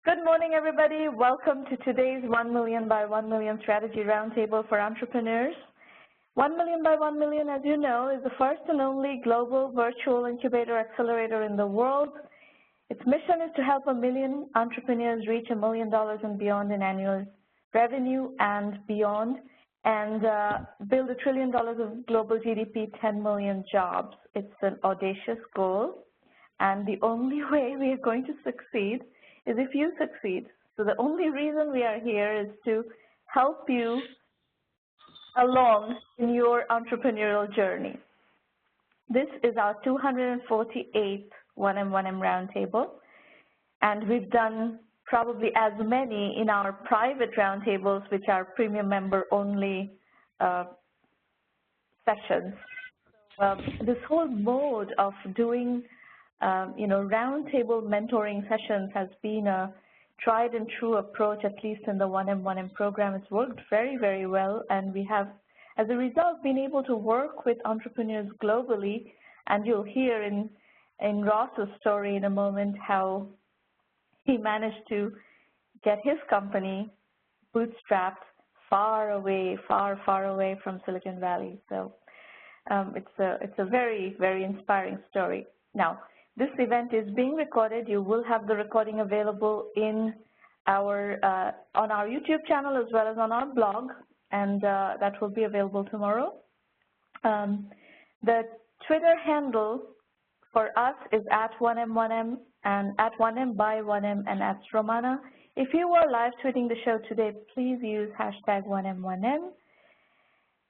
Good morning, everybody. Welcome to today's 1 Million by 1 Million Strategy Roundtable for Entrepreneurs. 1 Million by 1 Million, as you know, is the first and only global virtual incubator accelerator in the world. Its mission is to help 1 million entrepreneurs reach $1 million and beyond in annual revenue and beyond, and build $1 trillion of global GDP, 10 million jobs. It's an audacious goal, and the only way we are going to succeed is if you succeed. So the only reason we are here is to help you along in your entrepreneurial journey. This is our 248th 1M1M Roundtable, and we've done probably as many in our private roundtables, which are premium member only sessions. This whole mode of doing roundtable mentoring sessions has been a tried and true approach, at least in the 1M1M program. It's worked very, very well, and we have, as a result, been able to work with entrepreneurs globally, and you'll hear in Ross's story in a moment how he managed to get his company bootstrapped far away from Silicon Valley. So it's a very, very inspiring story. Now, this event is being recorded. You will have the recording available in our on our YouTube channel as well as on our blog, and that will be available tomorrow. The Twitter handle for us is @1M1M and @1Mby1M and @Romana. If you are live tweeting the show today, please use #1M1M.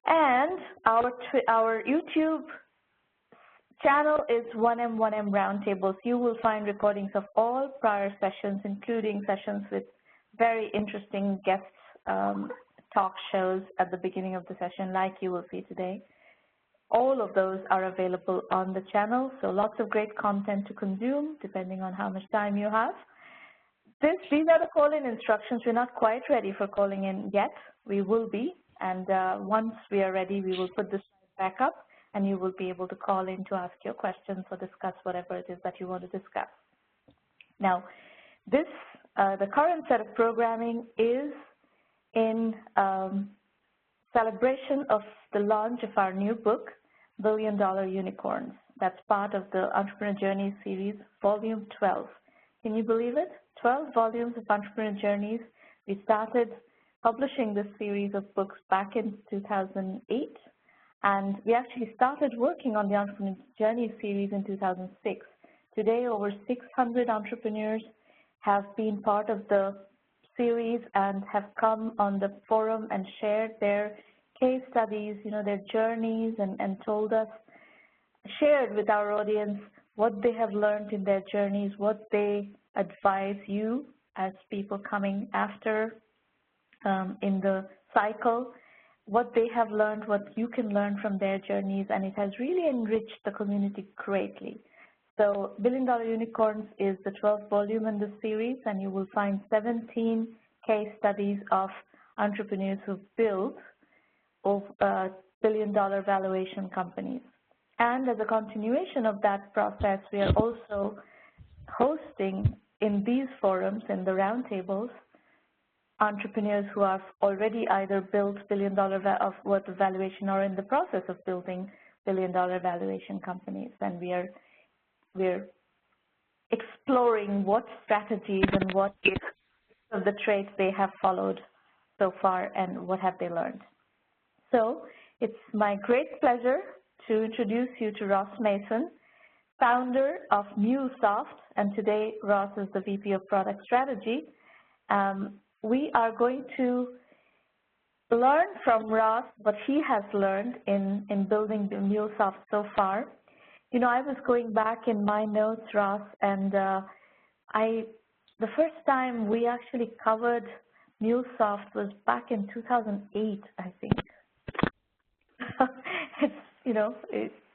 And our YouTube channel is 1M1M Roundtables. You will find recordings of all prior sessions, including sessions with very interesting guest talk shows at the beginning of the session, like you will see today. All of those are available on the channel, so lots of great content to consume, depending on how much time you have. These are the call-in instructions. We're not quite ready for calling in yet. We will be, and once we are ready, we will put this back up, and you will be able to call in to ask your questions or discuss whatever it is that you want to discuss. Now, the current set of programming is in celebration of the launch of our new book, $1 Billion Unicorns. That's part of the Entrepreneur Journeys series, Volume 12. Can you believe it? 12 volumes of Entrepreneur Journeys. We started publishing this series of books back in 2008. And we actually started working on the Entrepreneur Journey series in 2006. Today, over 600 entrepreneurs have been part of the series and have come on the forum and shared their case studies, their journeys, and told us, shared with our audience what they have learned in their journeys, what they advise you as people coming after in the cycle, what they have learned, what you can learn from their journeys, and it has really enriched the community greatly. So $1 Billion Unicorns is the 12th volume in this series, and you will find 17 case studies of entrepreneurs who've built billion-dollar valuation companies. And as a continuation of that process, we are also hosting in these forums, in the roundtables, entrepreneurs who have already either built billion-dollar of worth of valuation or in the process of building billion-dollar valuation companies. And we're exploring what strategies and what of the traits they have followed so far and what have they learned. So it's my great pleasure to introduce you to Ross Mason, founder of MuleSoft, and today Ross is the VP of Product Strategy. We are going to learn from Ross what he has learned in building the MuleSoft so far. I was going back in my notes, Ross, and the first time we actually covered MuleSoft was back in 2008, I think.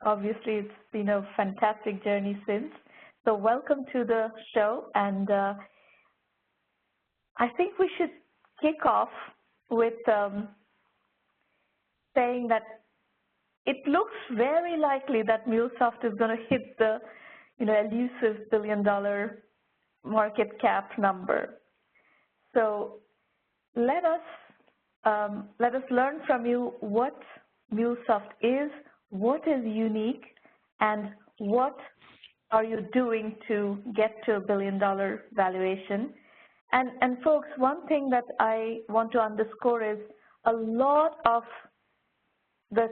Obviously it's been a fantastic journey since. So welcome to the show, and I think we should kick off with saying that it looks very likely that MuleSoft is going to hit the elusive $1 billion market cap number. So let us learn from you what MuleSoft is, what is unique, and what are you doing to get to $1 billion valuation. And folks, one thing that I want to underscore is a lot of the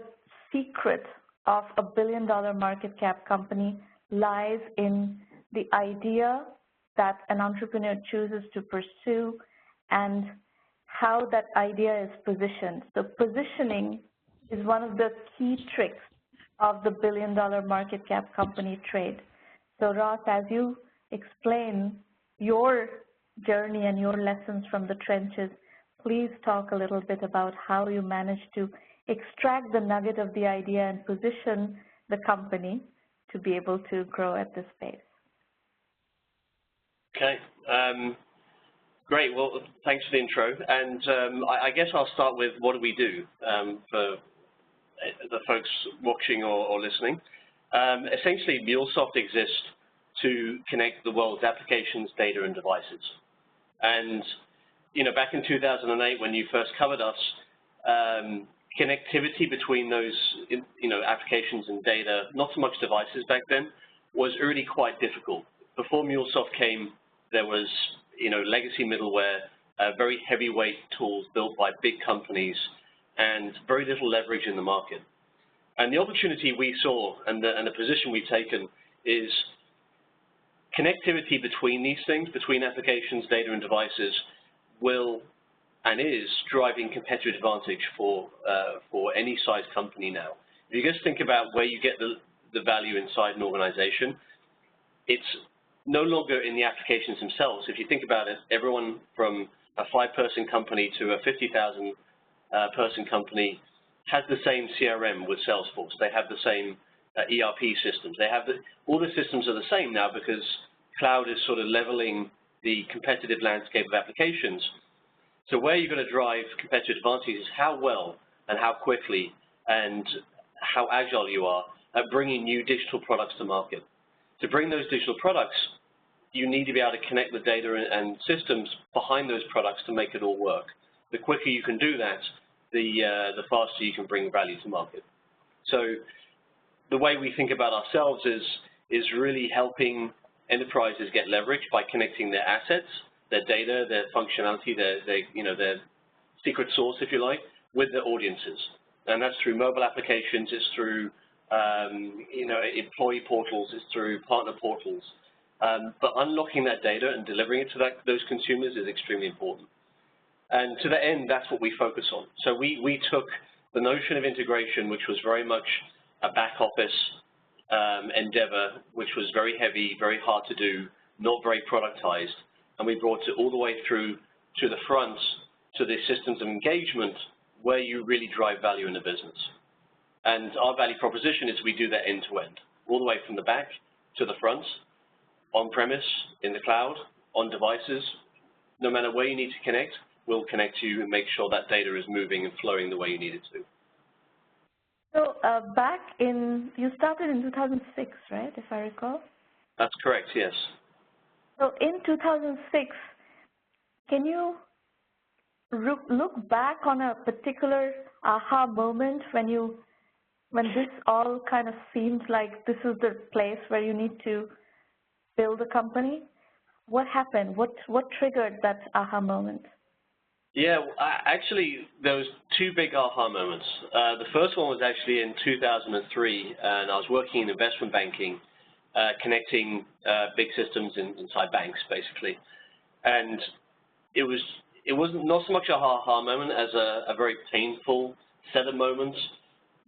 secret of a $1 billion market cap company lies in the idea that an entrepreneur chooses to pursue and how that idea is positioned. So positioning is one of the key tricks of the $1 billion market cap company trade. So Ross, as you explain your journey and your lessons from the trenches, please talk a little bit about how you managed to extract the nugget of the idea and position the company to be able to grow at this pace. Okay. Great. Well, thanks for the intro. And I guess I'll start with what do we do for the folks watching or listening. Essentially, MuleSoft exists to connect the world's applications, data, and devices. And, back in 2008, when you first covered us, connectivity between those, applications and data, not so much devices back then, was really quite difficult. Before MuleSoft came, there was, legacy middleware, very heavyweight tools built by big companies, and very little leverage in the market. And the opportunity we saw and the position we've taken is connectivity between these things, between applications, data, and devices, will and is driving competitive advantage for any size company now. If you just think about where you get the value inside an organization, it's no longer in the applications themselves. If you think about it, everyone from a 5-person company to a 50,000 person company has the same CRM with Salesforce. They have the same ERP systems. They have all the systems are the same now because cloud is sort of leveling the competitive landscape of applications. So where you're going to drive competitive advantage is how well and how quickly and how agile you are at bringing new digital products to market. To bring those digital products, you need to be able to connect the data and systems behind those products to make it all work. The quicker you can do that, the faster you can bring value to market. So the way we think about ourselves is really helping enterprises get leverage by connecting their assets, their data, their functionality, their secret sauce, if you like, with their audiences. And that's through mobile applications, it's through employee portals, it's through partner portals. But unlocking that data and delivering it to those consumers is extremely important. And to that end, that's what we focus on. So we took the notion of integration, which was very much a back office endeavor, which was very heavy, very hard to do, not very productized, and we brought it all the way through to the front, to the systems of engagement, where you really drive value in the business. And our value proposition is we do that end-to-end, all the way from the back to the front, on-premise, in the cloud, on devices. No matter where you need to connect, we'll connect you and make sure that data is moving and flowing the way you need it to. So you started in 2006, right, if I recall? That's correct, yes. So in 2006, can you look back on a particular aha moment when this all kind of seemed like this is the place where you need to build a company? What happened? What triggered that aha moment? Yeah, actually, there was 2 big aha moments. The first one was actually in 2003, and I was working in investment banking, connecting big systems inside banks, basically. And it wasn't not so much a aha moment as a very painful set of moments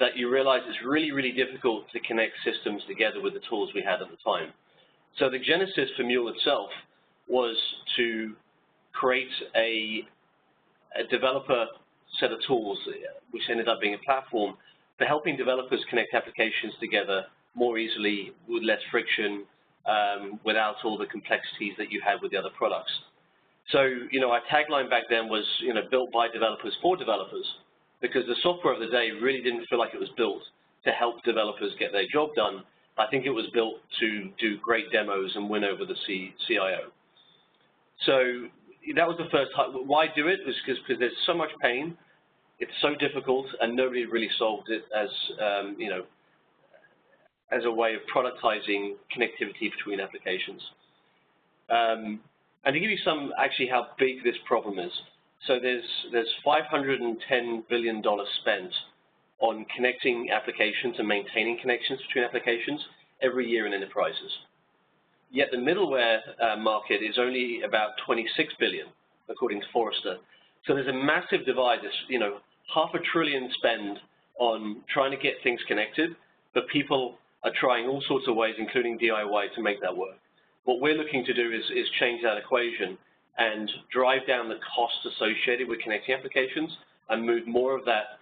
that you realize it's really, really difficult to connect systems together with the tools we had at the time. So the genesis for Mule itself was to create a developer set of tools, which ended up being a platform for helping developers connect applications together more easily, with less friction, without all the complexities that you had with the other products. So, our tagline back then was, built by developers for developers, because the software of the day really didn't feel like it was built to help developers get their job done. I think it was built to do great demos and win over the CIO. So, that was the first time. Why do it? Was because there's so much pain. It's so difficult, and nobody really solved it as you know, as a way of productizing connectivity between applications. And to give you some actually how big this problem is, so there's $510 billion spent on connecting applications and maintaining connections between applications every year in enterprises. Yet the middleware market is only about $26 billion, according to Forrester. So there's a massive divide. There's, you know, $500 billion spend on trying to get things connected, but people are trying all sorts of ways, including DIY, to make that work. What we're looking to do is change that equation and drive down the costs associated with connecting applications and move more of that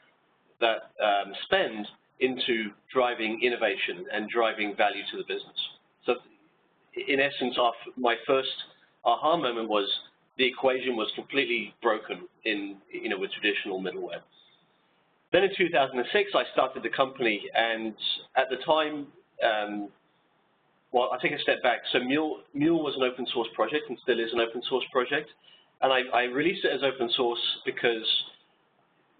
spend into driving innovation and driving value to the business. So in essence, my first aha moment was the equation was completely broken in, you know, with traditional middleware. Then in 2006, I started the company, and at the time, well, I'll take a step back. So Mule was an open source project and still is an open source project. And I released it as open source because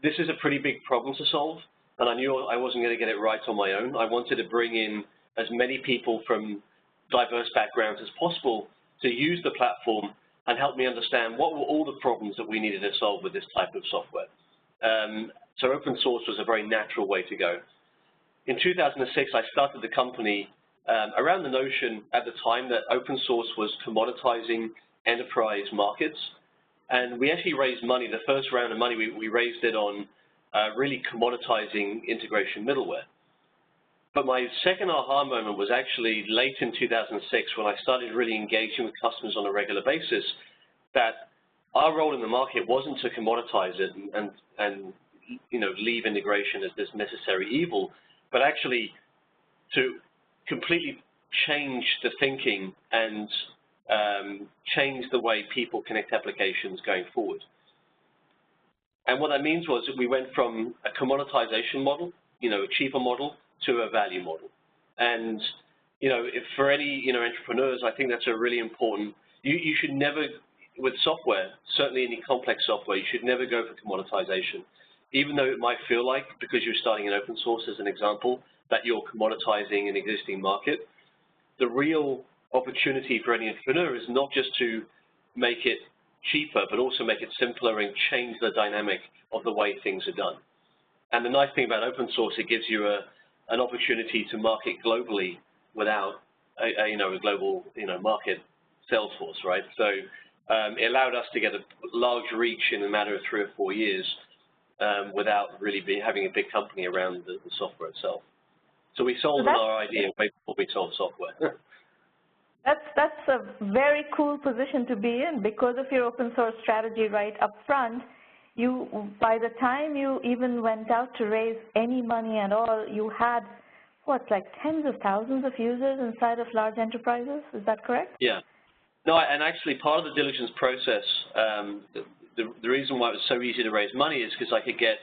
this is a pretty big problem to solve. And I knew I wasn't going to get it right on my own. I wanted to bring in as many people from diverse backgrounds as possible to use the platform and help me understand what were all the problems that we needed to solve with this type of software. So open source was a very natural way to go. In 2006, I started the company around the notion at the time that open source was commoditizing enterprise markets. And we actually raised money. The first round of money, we raised it on really commoditizing integration middleware. But my second aha moment was actually late in 2006 when I started really engaging with customers on a regular basis, that our role in the market wasn't to commoditize it and you know, leave integration as this necessary evil, but actually to completely change the thinking and change the way people connect applications going forward. And what that means was that we went from a commoditization model, you know, a cheaper model, to a value model. And, you know, if for any, you know, entrepreneurs, I think that's a really important, you should never, with software, certainly any complex software, you should never go for commoditization. Even though it might feel like, because you're starting an open source as an example, that you're commoditizing an existing market, the real opportunity for any entrepreneur is not just to make it cheaper, but also make it simpler and change the dynamic of the way things are done. And the nice thing about open source, it gives you an opportunity to market globally without a global, you know, market sales force, right? So it allowed us to get a large reach in a matter of 3 or 4 years without really having a big company around the software itself. So we sold our idea way before we sold software. That's a very cool position to be in because of your open source strategy right up front. By the time you even went out to raise any money at all, you had, what, like tens of thousands of users inside of large enterprises? Is that correct? Yeah. No, and actually part of the diligence process, the reason why it was so easy to raise money is because I could get,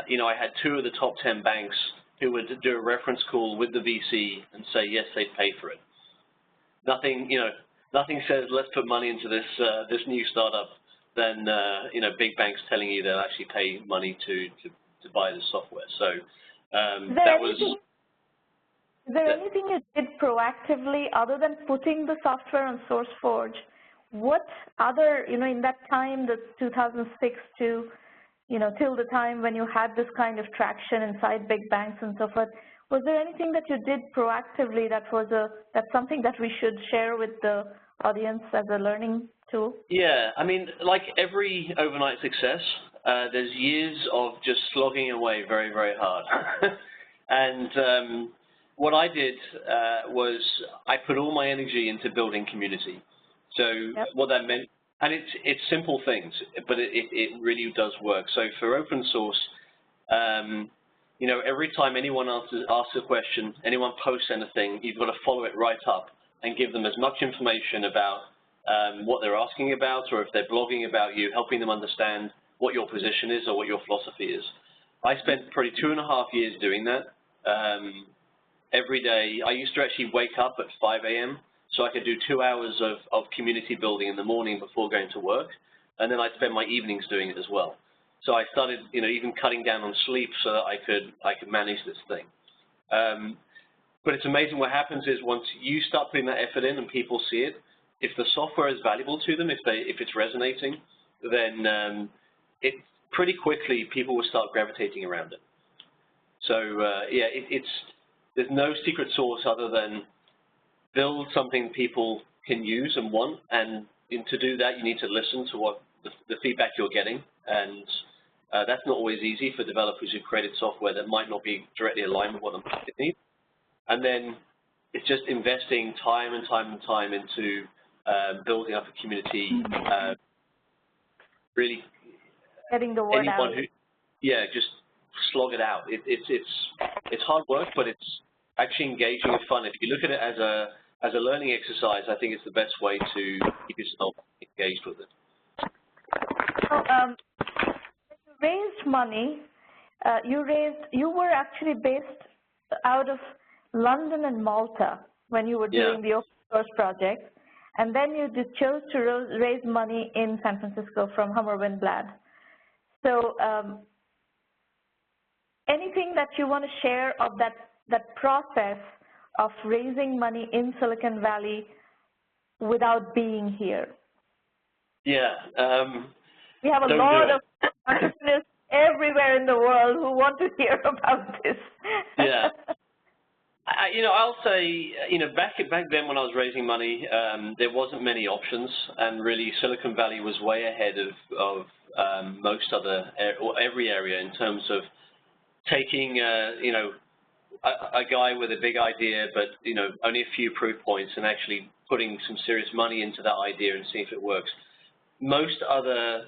you know, I had 2 of the top 10 banks who would do a reference call with the VC and say, yes, they'd pay for it. Nothing, you know, nothing says let's put money into this new startup than you know, big banks telling you they'll actually pay money to buy the software. So that was. Is there anything you did proactively other than putting the software on SourceForge? What other, you know, in that time, the 2006 to, you know, till the time when you had this kind of traction inside big banks and so forth, was there anything that you did proactively that's something that we should share with the audience as a learning tool? Yeah, I mean, like every overnight success, there's years of just slogging away very, very hard. And what I did was I put all my energy into building community. So what that meant, and it's simple things, but it really does work. So for open source, you know, every time anyone asks a question, anyone posts anything, you've got to follow it right up and give them as much information about what they're asking about, or if they're blogging about you, helping them understand what your position is or what your philosophy is. I spent probably 2.5 years doing that every day. I used to actually wake up at 5 a.m. So I could do 2 hours of community building in the morning before going to work, and then I'd spend my evenings doing it as well. So I started, even cutting down on sleep so that I could manage this thing. But it's amazing what happens is once you start putting that effort in and people see it, if the software is valuable to them, if it's resonating, then it pretty quickly people will start gravitating around it. So yeah, there's no secret sauce other than build something people can use and want, and to do that you need to listen to what the feedback you're getting, and that's not always easy for developers who've created software that might not be directly aligned with what the market needs. And then it's just investing time and time and time into building up a community, really getting the word out. Yeah, just slog it out. It's hard work, but it's actually engaging and fun. If you look at it as a learning exercise, I think it's the best way to keep yourself engaged with it. So, you raised money. You were actually based out of London and Malta when you were doing the open source project, and then you chose to raise money in San Francisco from 1Mby1M. So anything that you want to share of that process of raising money in Silicon Valley without being here? Yeah. We have a lot of entrepreneurs everywhere in the world who want to hear about this. Yeah. I'll say, back then when I was raising money, there wasn't many options, and really Silicon Valley was way ahead of most other, or every area in terms of taking, a guy with a big idea, but, only a few proof points, and actually putting some serious money into that idea and seeing if it works. Most other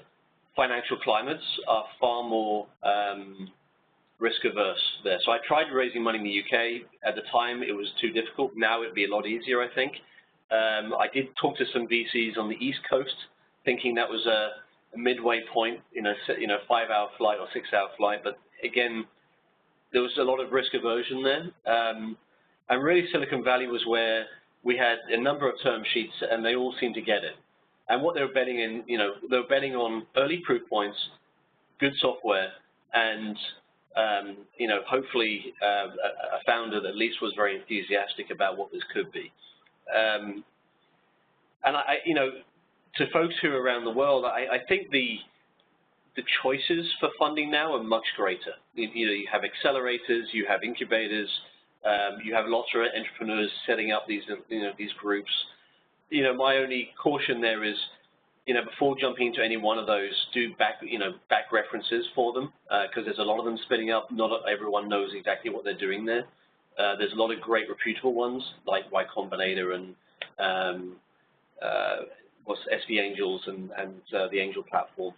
financial climates are far more risk-averse there. So I tried raising money in the UK. At the time, it was too difficult. Now it'd be a lot easier, I think. I did talk to some VCs on the East Coast, thinking that was a midway point, 5-hour flight or 6-hour flight. But again, there was a lot of risk aversion there. And really, Silicon Valley was where we had a number of term sheets, and they all seemed to get it. And what they were betting in, they were betting on early proof points, good software, and hopefully a founder that at least was very enthusiastic about what this could be. And to folks who are around the world, I think the choices for funding now are much greater. You have accelerators, you have incubators, you have lots of entrepreneurs setting up these groups. My only caution there is, before jumping into any one of those, do back references for them, because there's a lot of them spinning up. Not everyone knows exactly what they're doing there. There's a lot of great reputable ones like Y Combinator and SV Angels and the Angel platform.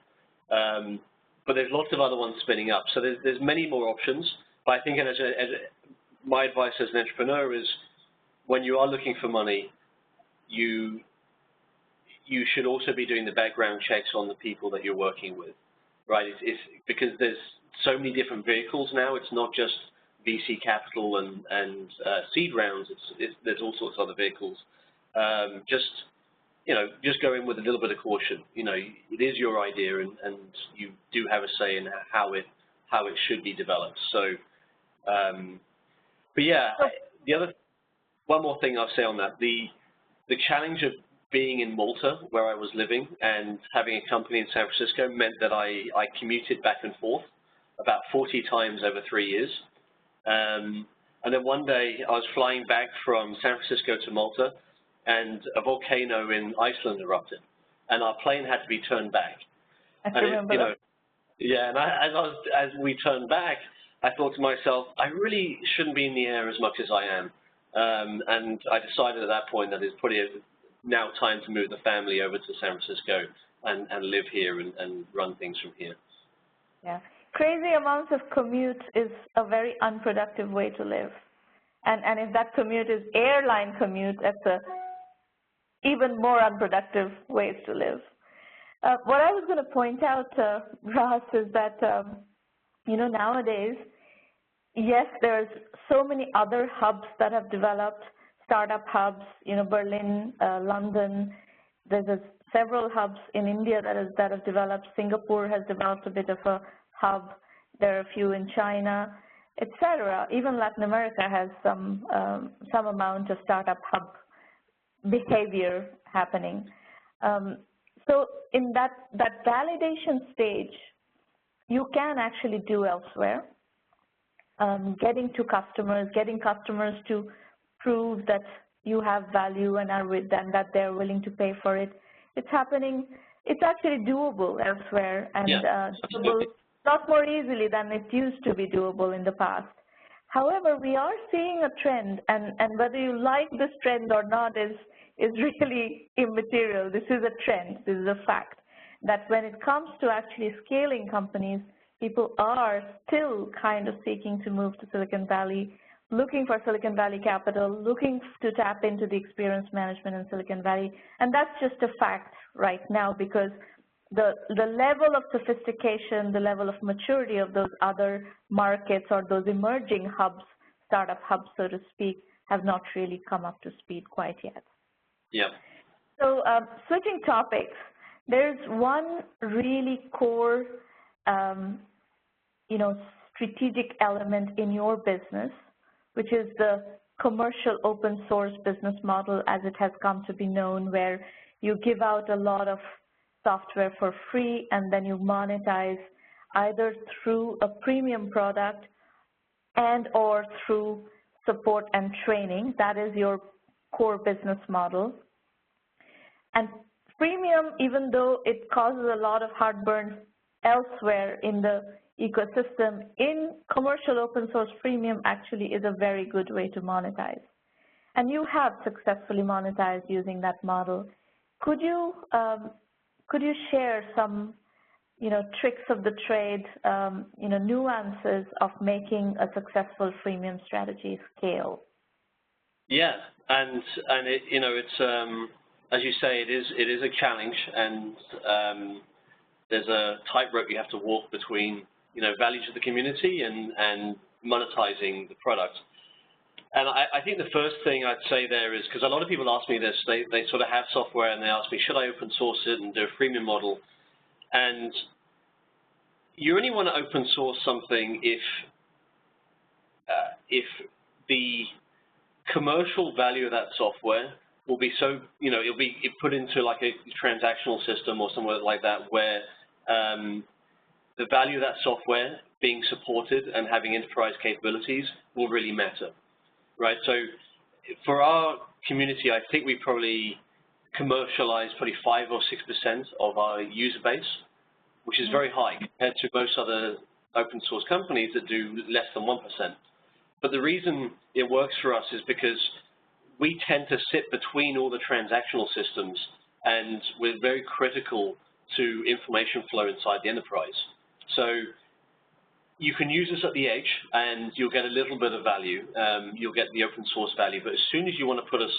But there's lots of other ones spinning up. So there's many more options. But I think my advice as an entrepreneur is, when you are looking for money, you should also be doing the background checks on the people that you're working with, right? Because there's so many different vehicles now. It's not just VC capital and seed rounds. There's all sorts of other vehicles. Just go in with a little bit of caution. It is your idea, and you do have a say in how it should be developed. So, but yeah, one more thing I'll say on that: the challenge of being in Malta, where I was living, and having a company in San Francisco meant that I commuted back and forth about 40 times over 3 years. And then one day I was flying back from San Francisco to Malta, and a volcano in Iceland erupted, and our plane had to be turned back. I remember that. Yeah, and as we turned back, I thought to myself, I really shouldn't be in the air as much as I am. And I decided at that point that it's probably now time to move the family over to San Francisco and live here and run things from here. Yeah, crazy amounts of commute is a very unproductive way to live. And if that commute is airline commute, that's a even more unproductive ways to live. What I was going to point out, Ross, is that, nowadays, yes, there's so many other hubs that have developed, startup hubs, Berlin, London. There's several hubs in India that have developed. Singapore has developed a bit of a hub. There are a few in China, etc. Even Latin America has some amount of startup hub behavior happening. So in that validation stage, you can actually do elsewhere. Getting customers to prove that you have value and that they're willing to pay for it. It's happening. It's actually doable elsewhere, and doable a lot more easily than it used to be doable in the past. However, we are seeing a trend, and whether you like this trend or not is really immaterial. This is a trend. This is a fact that when it comes to actually scaling companies, people are still kind of seeking to move to Silicon Valley, looking for Silicon Valley capital, looking to tap into the experience management in Silicon Valley. And that's just a fact right now, because the level of sophistication, the level of maturity of those other markets or those emerging hubs, startup hubs, so to speak, have not really come up to speed quite yet. Yeah. So switching topics, there's one really core strategic element in your business, which is the commercial open source business model as it has come to be known, where you give out a lot of software for free and then you monetize either through a premium product and or through support and training. That is your core business model. And freemium, even though it causes a lot of heartburn elsewhere in the ecosystem, in commercial open source, freemium actually is a very good way to monetize. And you have successfully monetized using that model. Could you share some tricks of the trade, nuances of making a successful freemium strategy scale? Yeah, and it's as you say, it is a challenge, and there's a tightrope you have to walk between value to the community and monetizing the product. And I think the first thing I'd say there is, because a lot of people ask me this, they sort of have software and they ask me, should I open source it and do a freemium model? And you only want to open source something if the commercial value of that software will be so, it'll be put into like a transactional system or somewhere like that, where the value of that software being supported and having enterprise capabilities will really matter, right? So for our community, I think we probably commercialize probably 5 or 6% of our user base, which is very high compared to most other open source companies that do less than 1%. But the reason it works for us is because we tend to sit between all the transactional systems, and we're very critical to information flow inside the enterprise. So you can use us at the edge and you'll get a little bit of value. You'll get the open source value, but as soon as you want to put us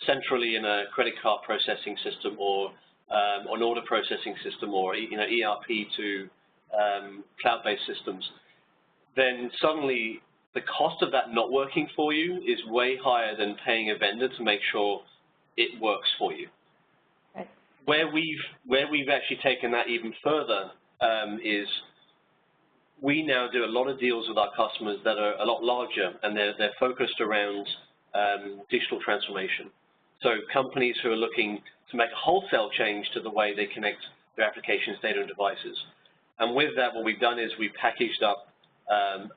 centrally in a credit card processing system or an order processing system or ERP to cloud-based systems, then suddenly the cost of that not working for you is way higher than paying a vendor to make sure it works for you. Right. Where we've actually taken that even further is we now do a lot of deals with our customers that are a lot larger, and they're focused around digital transformation. So companies who are looking to make a wholesale change to the way they connect their applications, data, and devices. And with that, what we've done is we've packaged up a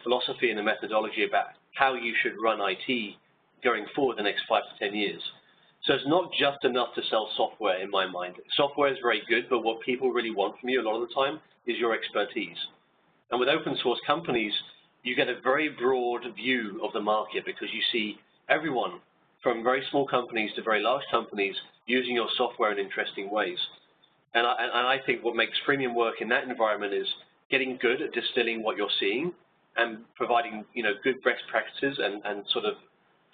philosophy and a methodology about how you should run IT going forward the next 5 to 10 years. So it's not just enough to sell software in my mind. Software is very good, but what people really want from you a lot of the time is your expertise. And with open source companies, you get a very broad view of the market because you see everyone from very small companies to very large companies using your software in interesting ways. And I think what makes freemium work in that environment is getting good at distilling what you're seeing and providing good best practices and sort of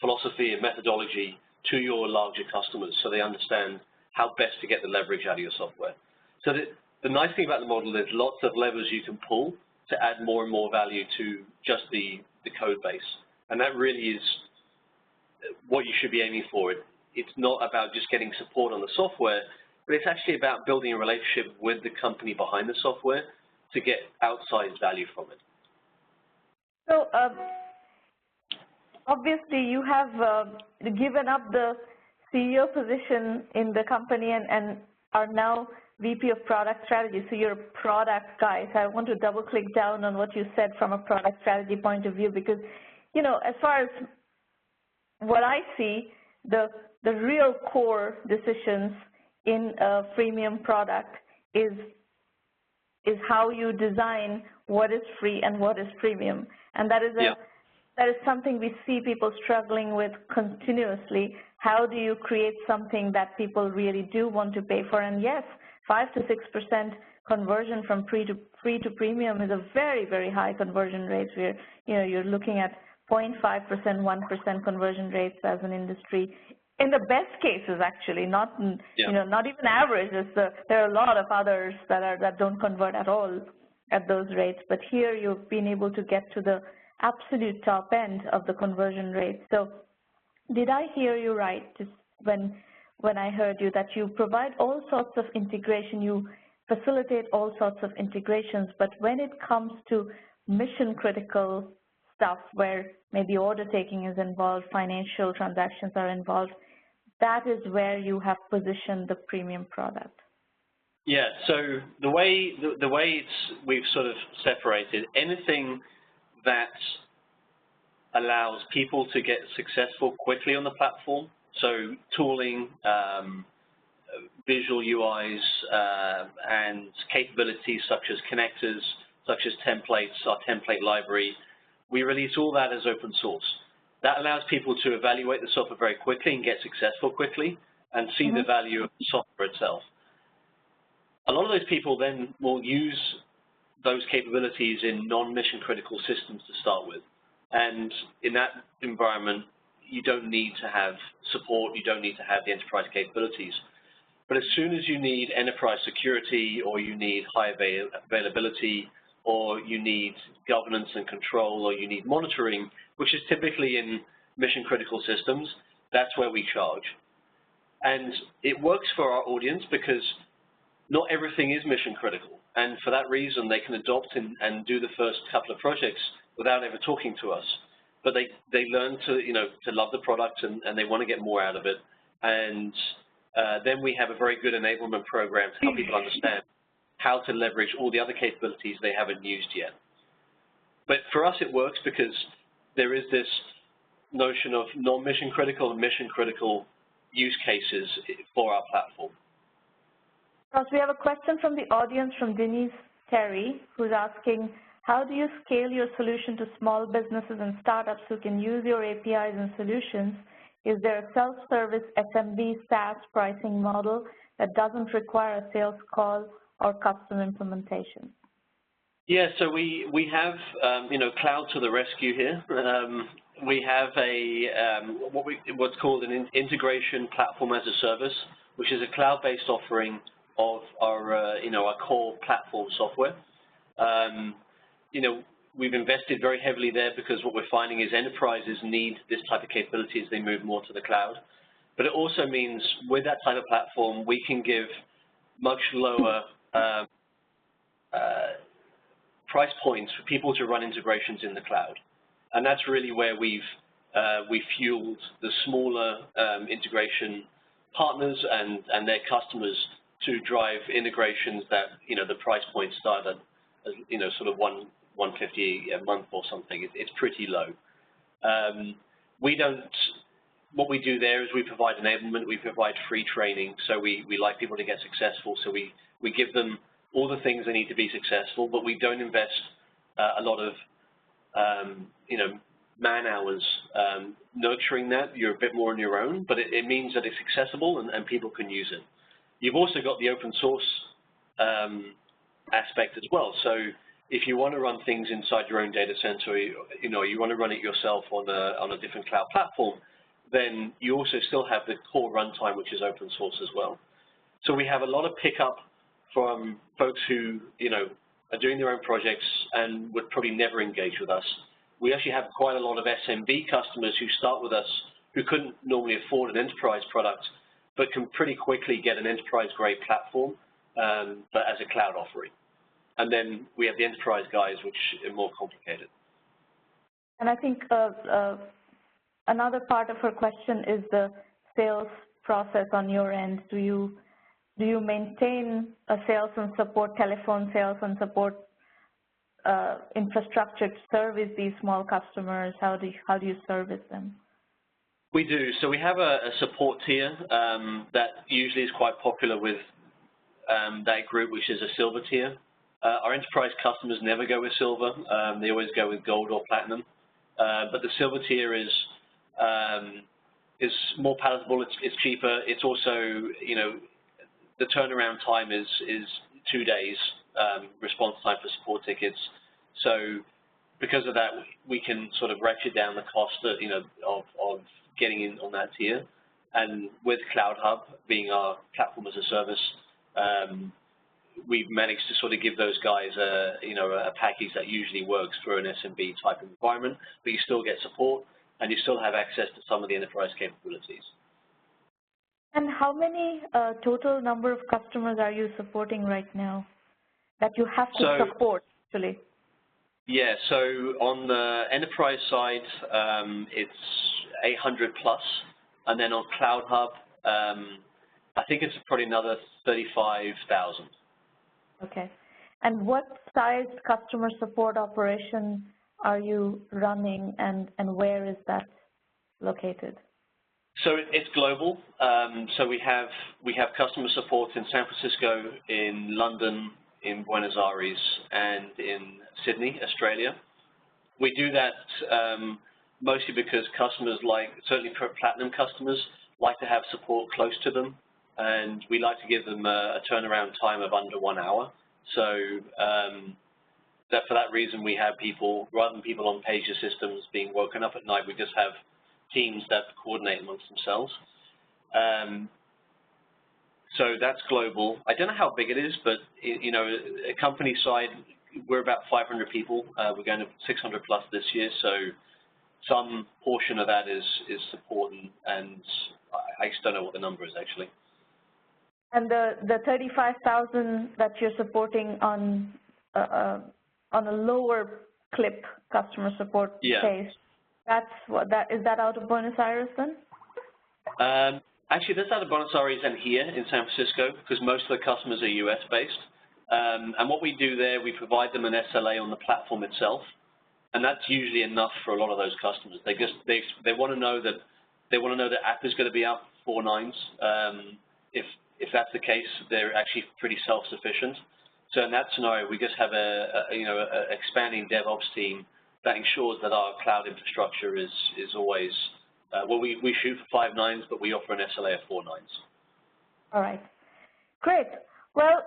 philosophy and methodology to your larger customers so they understand how best to get the leverage out of your software. So the nice thing about the model is lots of levers you can pull to add more and more value to just the code base. And that really is what you should be aiming for. It's not about just getting support on the software, but it's actually about building a relationship with the company behind the software to get outsized value from it. So obviously you have given up the CEO position in the company and are now VP of Product Strategy, so you're a product guy. So I want to double click down on what you said from a product strategy point of view, because, you know, as far as what I see, the real core decisions in a freemium product is how you design what is free and what is premium. And that is that is something we see people struggling with continuously. How do you create something that people really do want to pay for? And yes, 5 to 6% conversion from free to premium is a very, very high conversion rate. You're looking at 0.5%, 1% conversion rates as an industry. In the best cases, actually, not not even average. There are a lot of others that don't convert at all at those rates. But here you've been able to get to the absolute top end of the conversion rate. So did I hear you right when I heard you that you provide all sorts of integration, you facilitate all sorts of integrations, but when it comes to mission critical stuff where maybe order taking is involved, financial transactions are involved, that is where you have positioned the premium product? Yeah, so the way we've sort of separated anything that allows people to get successful quickly on the platform, so tooling, visual UIs, and capabilities such as connectors, such as templates, our template library, we release all that as open source. That allows people to evaluate the software very quickly and get successful quickly and see the value of the software itself. A lot of those people then will use those capabilities in non-mission critical systems to start with. And in that environment, you don't need to have support, you don't need to have the enterprise capabilities. But as soon as you need enterprise security, or you need high availability, or you need governance and control, or you need monitoring, which is typically in mission critical systems, that's where we charge. And it works for our audience because not everything is mission critical. And for that reason, they can adopt and do the first couple of projects without ever talking to us. But they learn to love the product and they want to get more out of it. And then we have a very good enablement program to help people understand how to leverage all the other capabilities they haven't used yet. But for us, it works because there is this notion of non-mission critical and mission critical use cases for our platform. We have a question from the audience from Denise Terry, who's asking, how do you scale your solution to small businesses and startups who can use your APIs and solutions? Is there a self-service SMB SaaS pricing model that doesn't require a sales call or custom implementation? Yeah, so we have cloud to the rescue here. We have what's called an integration platform as a service, which is a cloud-based offering of our our core platform software. We've invested very heavily there because what we're finding is enterprises need this type of capability as they move more to the cloud. But it also means with that type of platform, we can give much lower price points for people to run integrations in the cloud. And that's really where we've fueled the smaller integration partners and their customers to drive integrations that the price point start at sort of $150 a month or something. It's pretty low. What we do there is we provide enablement, we provide free training, so we like people to get successful, so we give them all the things they need to be successful, but we don't invest a lot of man hours nurturing that. You're a bit more on your own, but it means that it's accessible and people can use it. You've also got the open source aspect as well. So if you want to run things inside your own data center, you want to run it yourself on a different cloud platform, then you also still have the core runtime, which is open source as well. So we have a lot of pickup from folks who are doing their own projects and would probably never engage with us. We actually have quite a lot of SMB customers who start with us who couldn't normally afford an enterprise product, but can pretty quickly get an enterprise-grade platform, but as a cloud offering. And then we have the enterprise guys, which are more complicated. And I think another part of her question is the sales process on your end. Do you maintain a sales and support, telephone sales and support infrastructure to service these small customers? How do you service them? We do. So we have a support tier that usually is quite popular with that group, which is a silver tier. Our enterprise customers never go with silver. They always go with gold or platinum. But the silver tier is more palatable. It's cheaper. It's also, the turnaround time is 2 days response time for support tickets. So because of that, we can sort of ratchet down the cost of getting in on that tier. And with Cloud Hub being our platform as a service, we've managed to sort of give those guys a package that usually works for an SMB type of environment, but you still get support and you still have access to some of the enterprise capabilities. And how many total number of customers are you supporting right now that you have to support, actually? Yeah, so on the enterprise side, it's 800 plus, and then on Cloud Hub, I think it's probably another 35,000. Okay. And what size customer support operation are you running, and where is that located? So it's global. So we have customer support in San Francisco, in London, in Buenos Aires, and in Sydney, Australia. We do that mostly because customers certainly platinum customers, like to have support close to them, and we like to give them a turnaround time of under 1 hour. So for that reason, we have people, rather than people on pager systems being woken up at night, we just have teams that coordinate amongst themselves. So that's global. I don't know how big it is, but a company side, we're about 500 people. We're going to 600 plus this year, so some portion of that is support, and I just don't know what the number is actually. And the 35,000 that you're supporting on a lower clip customer support base, is that out of Buenos Aires then? Actually, that's out of Buenos Aires and here in San Francisco, because most of the customers are US based. And what we do there, we provide them an SLA on the platform itself, and that's usually enough for a lot of those customers. They want to know that the app is going to be up 4 nines. If that's the case, they're actually pretty self-sufficient. So in that scenario, we just have a expanding DevOps team that ensures that our cloud infrastructure is always we shoot for 5 nines, but we offer an SLA of 4 nines. All right, great. Well,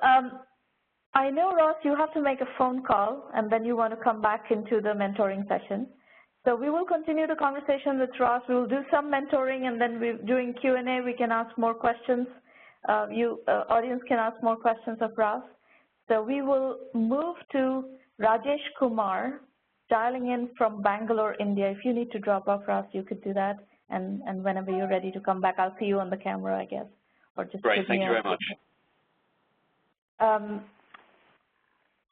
I know, Ross, you have to make a phone call, and then you want to come back into the mentoring session. So we will continue the conversation with Ross. We will do some mentoring, and then during Q&A, we can ask more questions. Audience can ask more questions of Ross. So we will move to Rajesh Kumar, dialing in from Bangalore, India. If you need to drop off, Ross, you could do that. And whenever you're ready to come back, I'll see you on the camera, I guess. Or just great, thank you very much.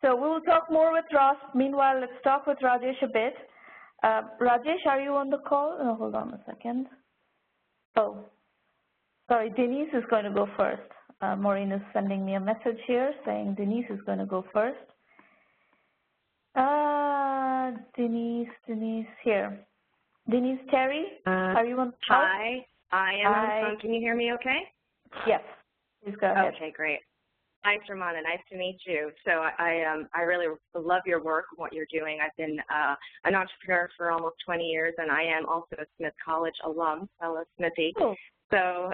So we'll talk more with Ross. Meanwhile, let's talk with Rajesh a bit. Rajesh, are you on the call? Oh, hold on a second. Oh, sorry, Denise is going to go first. Maureen is sending me a message here saying Denise is going to go first. Denise here. Denise Terry, are you on the call? Hi, I am on the phone. Can you hear me okay? Yes, please go ahead. Okay, great. Thanks, Ramona. Nice to meet you. So I really love your work and what you're doing. I've been an entrepreneur for almost 20 years, and I am also a Smith College alum, fellow Smithy. Cool. So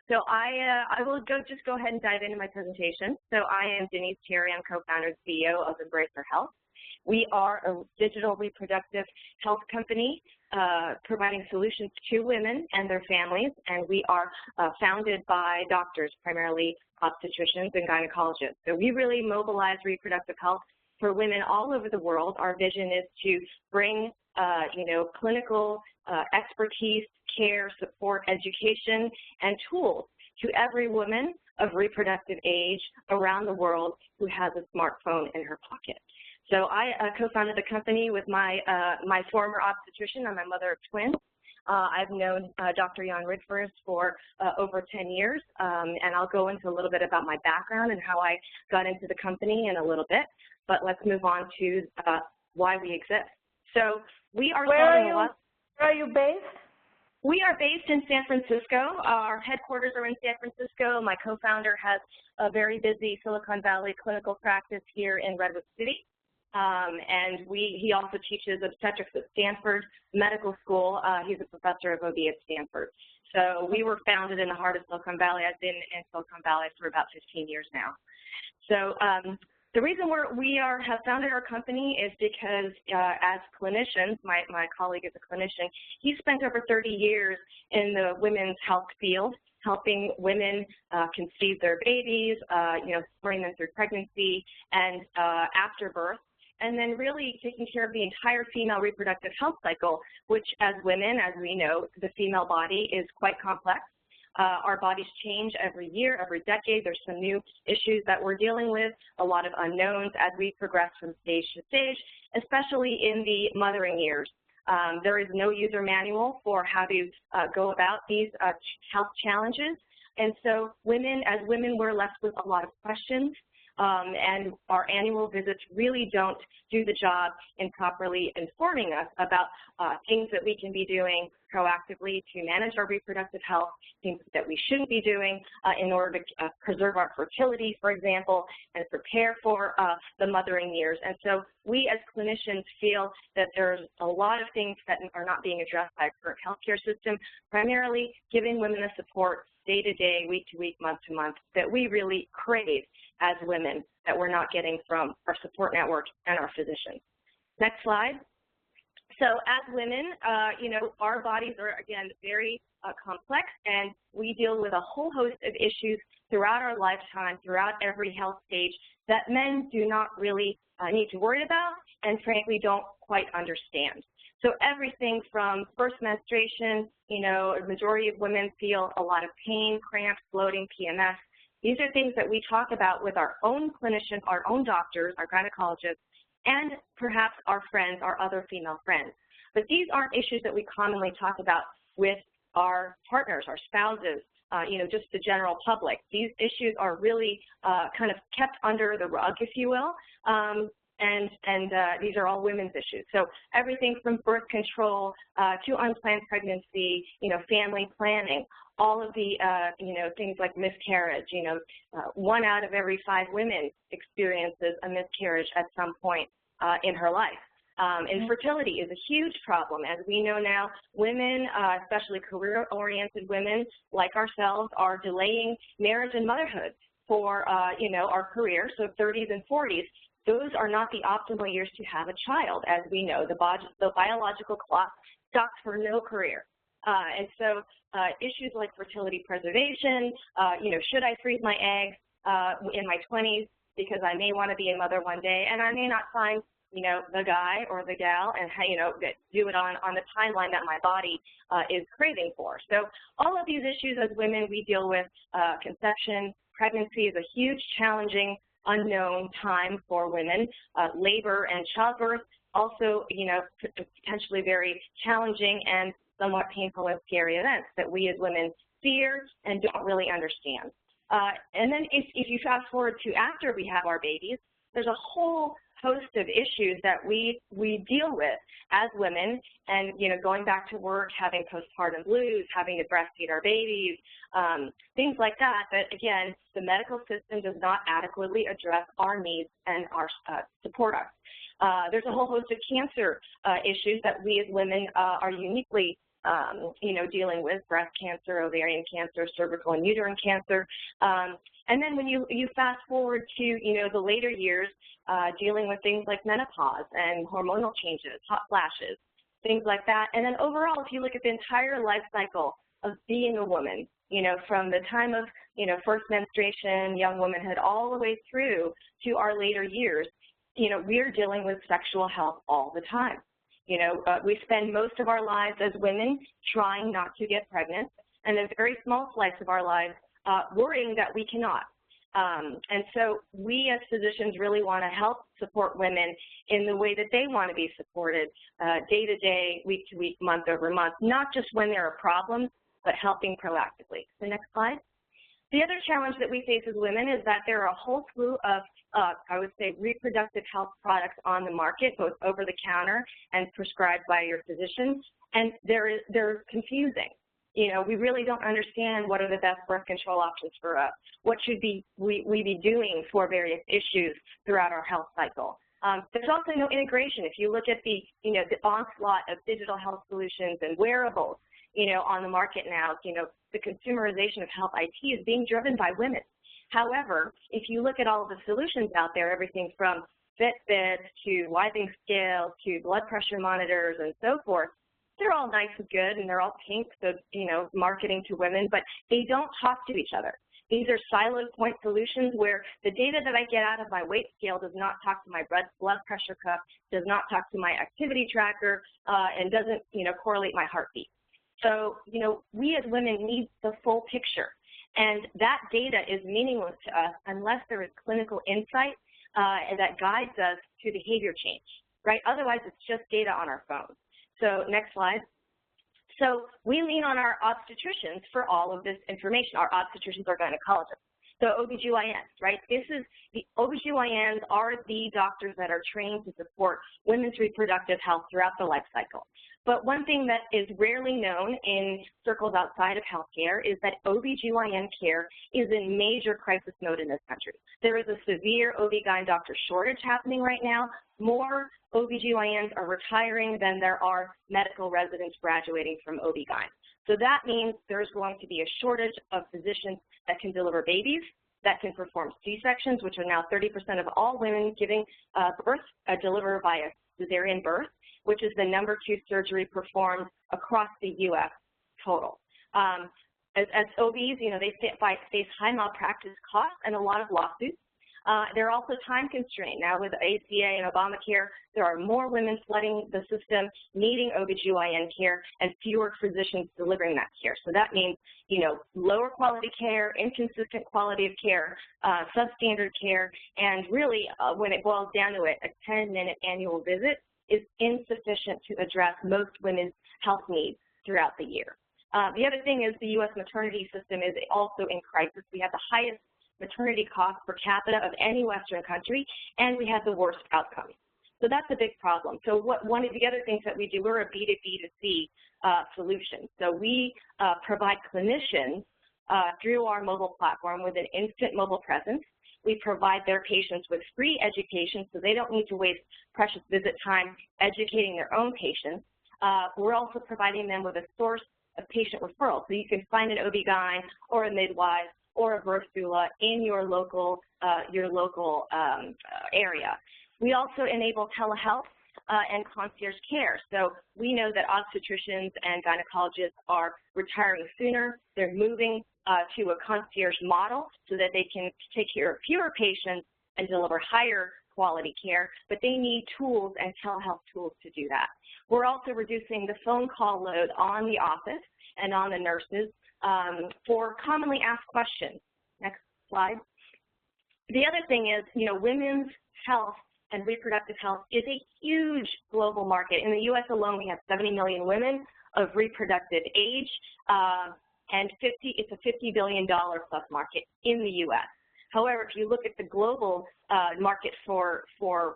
so I will just go ahead and dive into my presentation. So I am Denise Terry. I'm co-founder and CEO of EmbraceHer Health. We are a digital reproductive health company providing solutions to women and their families, and we are founded by doctors, primarily obstetricians and gynecologists. So we really mobilize reproductive health for women all over the world, our vision is to bring, clinical expertise, care, support, education, and tools to every woman of reproductive age around the world who has a smartphone in her pocket. So I co-founded the company with my former obstetrician. I'm a mother of twins. I've known Dr. Jan Ridfors for over 10 years, and I'll go into a little bit about my background and how I got into the company in a little bit. But let's move on to why we exist. So we are solving a lot. Where are you based? We are based in San Francisco. Our headquarters are in San Francisco. My co-founder has a very busy Silicon Valley clinical practice here in Redwood City. And he also teaches obstetrics at Stanford Medical School. He's a professor of OB at Stanford. So we were founded in the heart of Silicon Valley. I've been in Silicon Valley for about 15 years now. So the reason we have founded our company is because as clinicians, my colleague is a clinician, he spent over 30 years in the women's health field, helping women conceive their babies, supporting them through pregnancy and after birth, and then really taking care of the entire female reproductive health cycle, which as women, as we know, the female body is quite complex. Our bodies change every year, every decade. There's some new issues that we're dealing with, a lot of unknowns as we progress from stage to stage, especially in the mothering years. There is no user manual for how to go about these health challenges. And so as women, we're left with a lot of questions. And our annual visits really don't do the job in properly informing us about things that we can be doing proactively to manage our reproductive health, things that we shouldn't be doing in order to preserve our fertility, for example, and prepare for the mothering years. And so we as clinicians feel that there's a lot of things that are not being addressed by our current healthcare system, primarily giving women the support day to day, week to week, month to month, that we really crave as women that we're not getting from our support network and our physicians. Next slide. So as women, our bodies are, again, very complex, and we deal with a whole host of issues throughout our lifetime, throughout every health stage that men do not really need to worry about and, frankly, don't quite understand. So everything from first menstruation, a majority of women feel a lot of pain, cramps, bloating, PMS. These are things that we talk about with our own clinicians, our own doctors, our gynecologists, and perhaps our friends, our other female friends. But these aren't issues that we commonly talk about with our partners, our spouses, just the general public. These issues are really kind of kept under the rug, if you will. And these are all women's issues. So everything from birth control to unplanned pregnancy, family planning, all of the, things like miscarriage. 1 out of every 5 women experiences a miscarriage at some point in her life. Infertility is a huge problem. As we know now, women, especially career-oriented women like ourselves, are delaying marriage and motherhood for, our career, so 30s and 40s. Those are not the optimal years to have a child. As we know, the biological clock stops for no career. And so issues like fertility preservation, should I freeze my eggs in my 20s because I may want to be a mother one day and I may not find, the guy or the gal and, do it on the timeline that my body is craving for. So all of these issues as women we deal with. Conception, pregnancy is a huge challenging unknown time for women. Labor and childbirth also, potentially very challenging and somewhat painful and scary events that we as women fear and don't really understand. And then if you fast forward to after we have our babies, there's a whole host of issues that we deal with as women, and going back to work, having postpartum blues, having to breastfeed our babies, things like that. But again, the medical system does not adequately address our needs and support us. There's a whole host of cancer issues that we as women are uniquely dealing with: breast cancer, ovarian cancer, cervical and uterine cancer. And then when you fast forward to, the later years, dealing with things like menopause and hormonal changes, hot flashes, things like that. And then overall, if you look at the entire life cycle of being a woman, from the time of, first menstruation, young womanhood, all the way through to our later years, you know, we're dealing with sexual health all the time. You know, we spend most of our lives as women trying not to get pregnant, and a very small slice of our lives worrying that we cannot. And so we as physicians really want to help support women in the way that they want to be supported day to day, week to week, month over month, not just when there are problems, but helping proactively. So next slide. The other challenge that we face as women is that there are a whole slew of, I would say, reproductive health products on the market, both over the counter and prescribed by your physician, and they're confusing. You know, we really don't understand what are the best birth control options for us. What should we be doing for various issues throughout our health cycle? There's also no integration. If you look at the, you know, the onslaught of digital health solutions and wearables, you know, on the market now, you know, the consumerization of health IT is being driven by women. However, if you look at all of the solutions out there, everything from Fitbits to wiping scales to blood pressure monitors and so forth, they're all nice and good and they're all pink, so, you know, marketing to women, but they don't talk to each other. These are siloed point solutions where the data that I get out of my weight scale does not talk to my blood pressure cuff, does not talk to my activity tracker, and doesn't, you know, correlate my heartbeat. So, you know, we as women need the full picture, and that data is meaningless to us unless there is clinical insight and that guides us to behavior change, right? Otherwise, it's just data on our phones. So next slide. So we lean on our obstetricians for all of this information. Our obstetricians are gynecologists. So OBGYNs, right? The OBGYNs are the doctors that are trained to support women's reproductive health throughout the life cycle. But one thing that is rarely known in circles outside of healthcare is that OBGYN care is in major crisis mode in this country. There is a severe OB-GYN doctor shortage happening right now. More OBGYNs are retiring than there are medical residents graduating from OB-GYN. So that means there's going to be a shortage of physicians that can deliver babies, that can perform C-sections, which are now 30% of all women giving birth deliver via cesarean birth, which is the #2 surgery performed across the U.S. total. As OBs, you know, they face high malpractice costs and a lot of lawsuits. They're also time constrained. Now with ACA and Obamacare, there are more women flooding the system, needing OBGYN care, and fewer physicians delivering that care. So that means, you know, lower quality care, inconsistent quality of care, substandard care, and really, when it boils down to it, a 10-minute annual visit is insufficient to address most women's health needs throughout the year. The other thing is the U.S. maternity system is also in crisis. We have the highest maternity cost per capita of any Western country, and we have the worst outcomes. So that's a big problem. So one of the other things that we do, we're a B2B2C solution. So we provide clinicians through our mobile platform with an instant mobile presence. We provide their patients with free education so they don't need to waste precious visit time educating their own patients. We're also providing them with a source of patient referrals. So you can find an OB-GYN or a midwife or a birth doula in your local area. We also enable telehealth and concierge care. So we know that obstetricians and gynecologists are retiring sooner. They're moving to a concierge model so that they can take care of fewer patients and deliver higher quality care, but they need tools and telehealth tools to do that. We're also reducing the phone call load on the office and on the nurses for commonly asked questions. Next slide. The other thing is, you know, women's health and reproductive health is a huge global market. In the U.S. alone, we have 70 million women of reproductive age, and it's a $50 billion plus market in the U.S. However, if you look at the global market for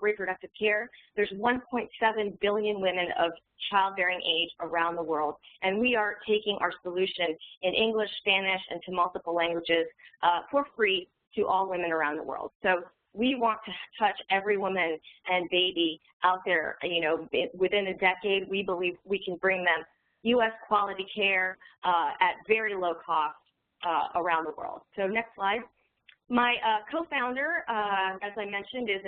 reproductive care, there's 1.7 billion women of childbearing age around the world, and we are taking our solution in English, Spanish, and to multiple languages for free to all women around the world. So we want to touch every woman and baby out there. You know, within a decade, we believe we can bring them U.S. quality care at very low cost around the world. So next slide. My co-founder, as I mentioned, is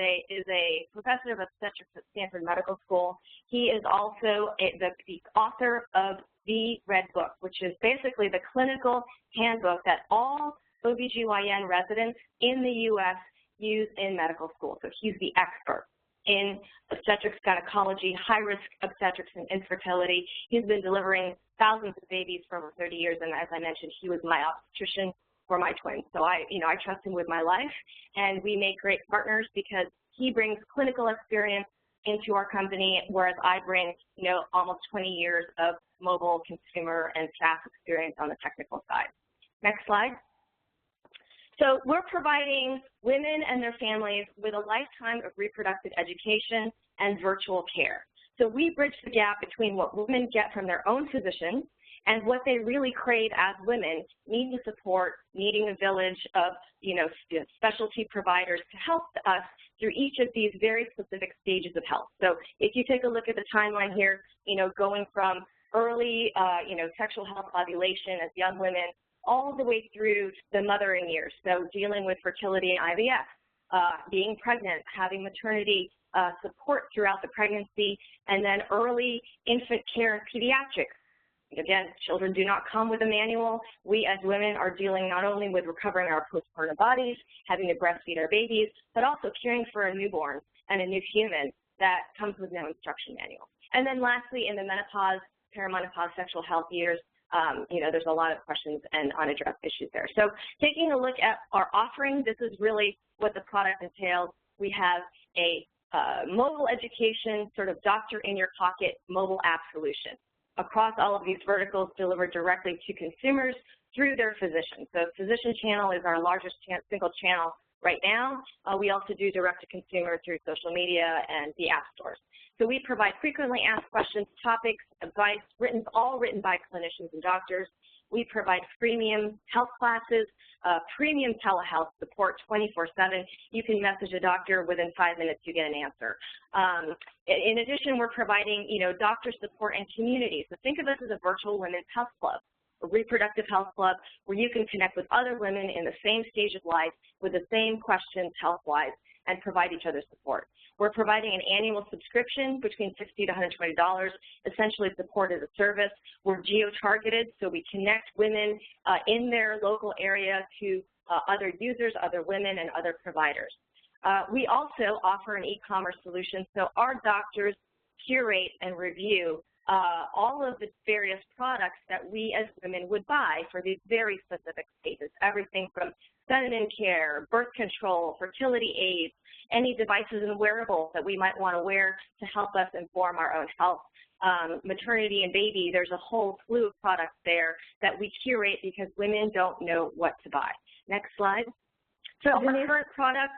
a professor of obstetrics at Stanford Medical School. He is also the author of the Red Book, which is basically the clinical handbook that all OBGYN residents in the U.S. use in medical school. So he's the expert. in obstetrics, gynecology, high-risk obstetrics and infertility. He's been delivering thousands of babies for over 30 years, and as I mentioned, he was my obstetrician for my twins. So I trust him with my life, and we make great partners because he brings clinical experience into our company, whereas I bring, almost 20 years of mobile, consumer, and SaaS experience on the technical side. Next slide. So we're providing women and their families with a lifetime of reproductive education and virtual care. So we bridge the gap between what women get from their own physicians and what they really crave as women, needing support, needing a village of, specialty providers to help us through each of these very specific stages of health. So if you take a look at the timeline here, going from early, sexual health, ovulation as young women, all the way through the mothering years, so dealing with fertility and IVF, being pregnant, having maternity support throughout the pregnancy, and then early infant care and pediatrics. Again, children do not come with a manual. We as women are dealing not only with recovering our postpartum bodies, having to breastfeed our babies, but also caring for a newborn and a new human that comes with no instruction manual. And then lastly, in the menopause, perimenopause, sexual health years, there's a lot of questions and unaddressed issues there. So taking a look at our offering, this is really what the product entails. We have a mobile education, sort of doctor in your pocket mobile app solution across all of these verticals, delivered directly to consumers through their physician. So physician channel is our largest single channel right now. We also do direct to consumer through social media and the app stores. So we provide frequently asked questions, topics, advice, all written by clinicians and doctors. We provide freemium health classes, premium telehealth support 24/7. You can message a doctor within 5 minutes, you get an answer. In addition, we're providing, doctor support and community. So think of us as a virtual women's health club, a reproductive health club where you can connect with other women in the same stage of life with the same questions health-wise and provide each other support. We're providing an annual subscription between $60 to $120, essentially support as a service. We're geo-targeted, so we connect women in their local area to other users, other women, and other providers. We also offer an e-commerce solution, so our doctors curate and review all of the various products that we as women would buy for these very specific stages, everything from feminine care, birth control, fertility aids, any devices and wearables that we might want to wear to help us inform our own health. Maternity and baby, there's a whole slew of products there that we curate because women don't know what to buy. Next slide. So our current product,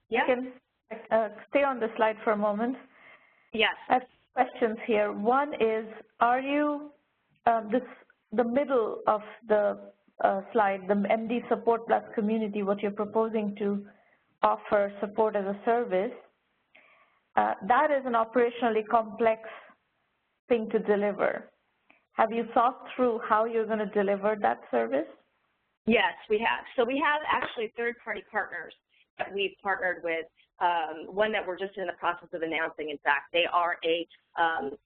yeah? I can stay on the slide for a moment. Yes. I have questions here. One is, are you, the middle of the slide, the MD Support Plus community, what you're proposing to offer support as a service, that is an operationally complex thing to deliver. Have you thought through how you're going to deliver that service? Yes, we have. So we have actually third-party partners that we've partnered with, one that we're just in the process of announcing. In fact, they are a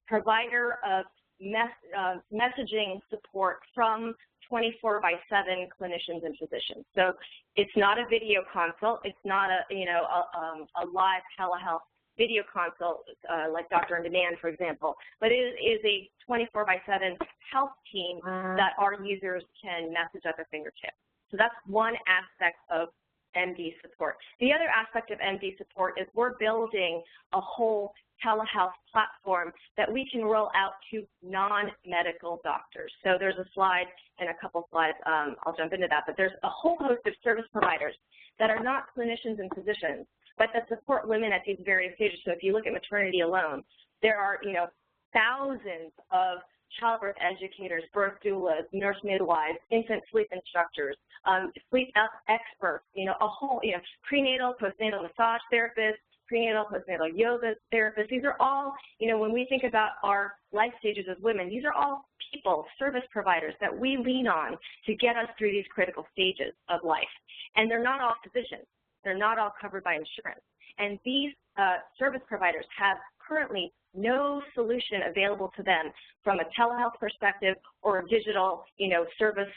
provider of messaging support from 24/7 clinicians and physicians. So it's not a video consult. It's not a live telehealth video consult like Doctor on Demand, for example, but it is a 24/7 health team that our users can message at their fingertips. So that's one aspect of MD support. The other aspect of MD support is we're building a whole telehealth platform that we can roll out to non-medical doctors. So there's a slide and a couple slides, I'll jump into that, but there's a whole host of service providers that are not clinicians and physicians, but that support women at these various stages. So if you look at maternity alone, there are, thousands of childbirth educators, birth doulas, nurse midwives, infant sleep instructors, sleep experts, a whole, prenatal, postnatal massage therapists, prenatal, postnatal yoga therapists. These are all, when we think about our life stages as women, these are all people, service providers that we lean on to get us through these critical stages of life. And they're not all physicians. They're not all covered by insurance. And these service providers have currently no solution available to them from a telehealth perspective or a digital, service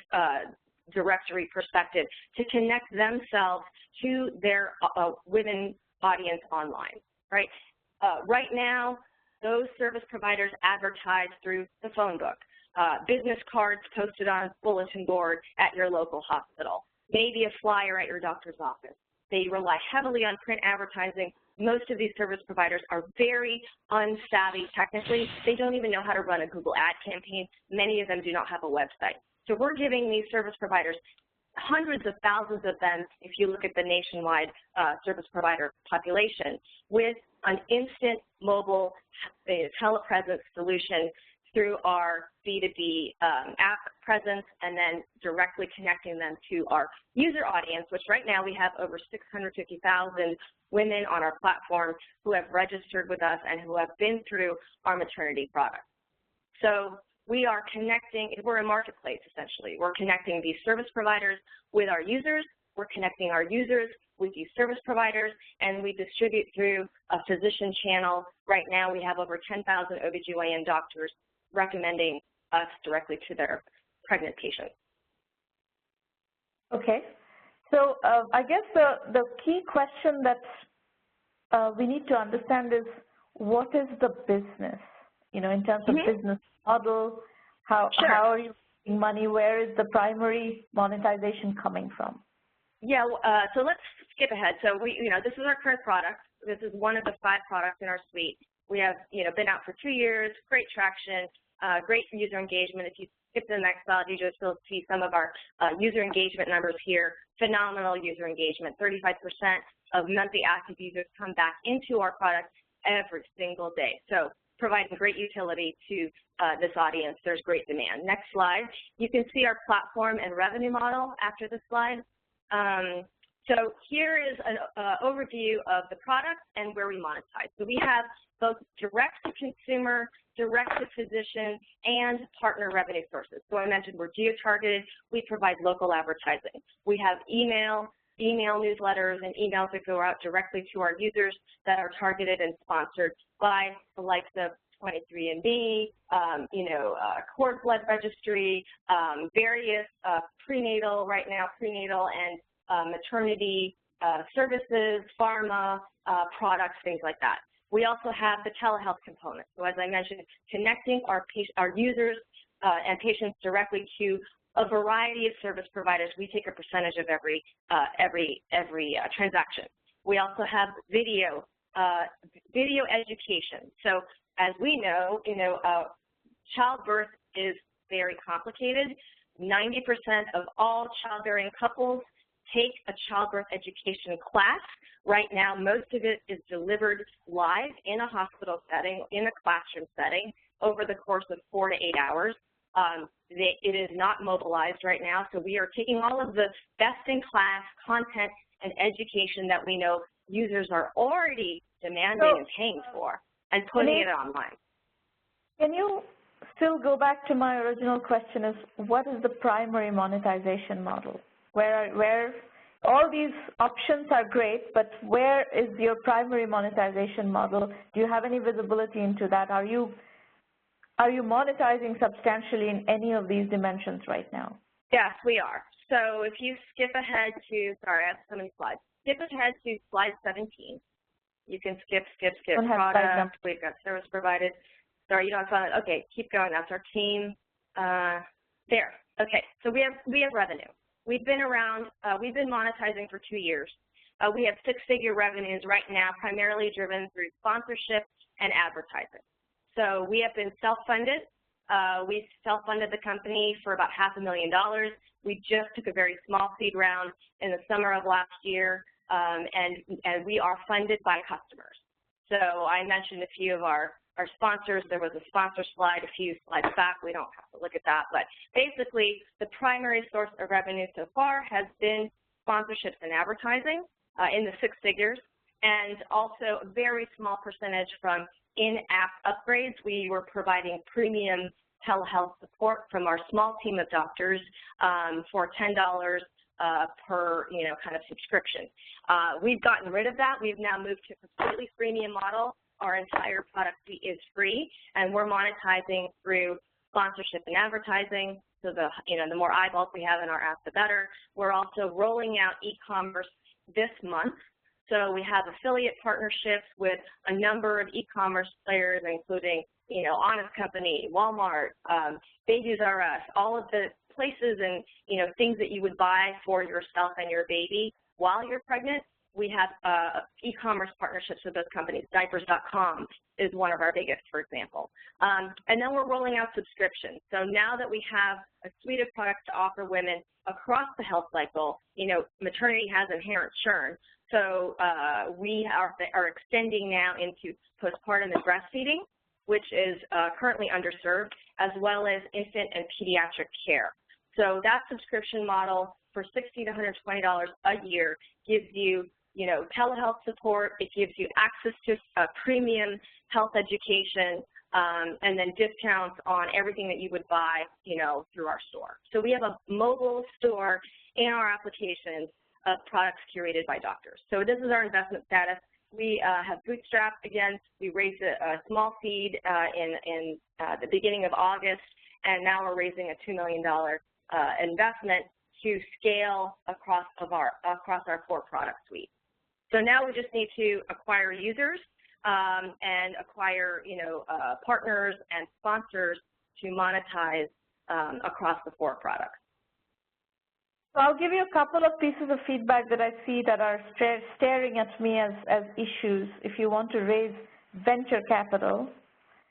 directory perspective to connect themselves to their women audience online, right? Right now, those service providers advertise through the phone book, business cards posted on a bulletin board at your local hospital, maybe a flyer at your doctor's office. They rely heavily on print advertising. Most of these service providers are very unsavvy technically. They don't even know how to run a Google ad campaign. Many of them do not have a website. So we're giving these service providers, hundreds of thousands of them, if you look at the nationwide service provider population, with an instant mobile telepresence solution through our B2B app presence, and then directly connecting them to our user audience, which right now we have over 650,000 women on our platform who have registered with us and who have been through our maternity product. So we are connecting, we're a marketplace essentially. We're connecting these service providers with our users, we're connecting our users with these service providers, and we distribute through a physician channel. Right now we have over 10,000 OBGYN doctors recommending us directly to their pregnant patients. Okay. So I guess the key question that we need to understand is, what is the business? You know, in terms of business model, how are you making money? Where is the primary monetization coming from? Yeah, so let's skip ahead. So this is our current product. This is one of the 5 products in our suite. We have, been out for 2 years, great traction, great user engagement. If you skip to the next slide, you just will see some of our user engagement numbers here. Phenomenal user engagement. 35% of monthly active users come back into our product every single day. So providing great utility to this audience. There's great demand. Next slide. You can see our platform and revenue model after this slide. So here is an overview of the product and where we monetize. So we have both direct-to-consumer, direct-to-physician, and partner revenue sources. So I mentioned we're geo-targeted. We provide local advertising. We have email newsletters, and emails that go out directly to our users that are targeted and sponsored by the likes of 1Mby1M, cord blood registry, various prenatal and maternity services, pharma products, things like that. We also have the telehealth component. So as I mentioned, connecting our users and patients directly to a variety of service providers. We take a percentage of every transaction. We also have video education. So as we know, childbirth is very complicated. 90% of all childbearing couples take a childbirth education class. Right now, most of it is delivered live in a hospital setting, in a classroom setting, over the course of 4 to 8 hours. It is not mobilized right now, so we are taking all of the best-in-class content and education that we know users are already demanding and paying for, and putting it online. Can you still go back to my original question, is what is the primary monetization model? Where all these options are great, but where is your primary monetization model? Do you have any visibility into that? Are you monetizing substantially in any of these dimensions right now? Yes, we are. So if you skip ahead to, sorry, I have so many slides. Skip ahead to slide 17. You can skip product. We've got service provided. Sorry, you don't find it. Okay, keep going. That's our team. There. Okay, so we have revenue. We've been around, we've been monetizing for 2 years. We have 6-figure revenues right now, primarily driven through sponsorship and advertising. So we have been self-funded. We self-funded the company for about $500,000. We just took a very small seed round in the summer of last year, and we are funded by customers. So I mentioned a few of our sponsors. There was a sponsor slide a few slides back. We don't have to look at that. But basically, the primary source of revenue so far has been sponsorships and advertising in the 6 figures, and also a very small percentage from in-app upgrades. We were providing premium telehealth support from our small team of doctors for $10 per kind of subscription. We've gotten rid of that. We've now moved to a completely freemium model. Our entire product suite is free, and we're monetizing through sponsorship and advertising. So the more eyeballs we have in our app, the better. We're also rolling out e-commerce this month. So we have affiliate partnerships with a number of e-commerce players, including, Honest Company, Walmart, Babies R Us, all of the places and, things that you would buy for yourself and your baby while you're pregnant. We have e-commerce partnerships with those companies. Diapers.com is one of our biggest, for example. And then we're rolling out subscriptions. So now that we have a suite of products to offer women across the health cycle, maternity has inherent churn. So we are extending now into postpartum and breastfeeding, which is currently underserved, as well as infant and pediatric care. So that subscription model for $60 to $120 a year gives you, telehealth support. It gives you access to premium health education, and then discounts on everything that you would buy, through our store. So we have a mobile store in our applications of products curated by doctors. So this is our investment status. We have bootstrapped again. We raised a small seed in the beginning of August, and now we're raising a $2 million investment to scale across our core product suite. So now we just need to acquire users and acquire, partners and sponsors to monetize across the 4 products. So I'll give you a couple of pieces of feedback that I see that are staring at me as issues if you want to raise venture capital,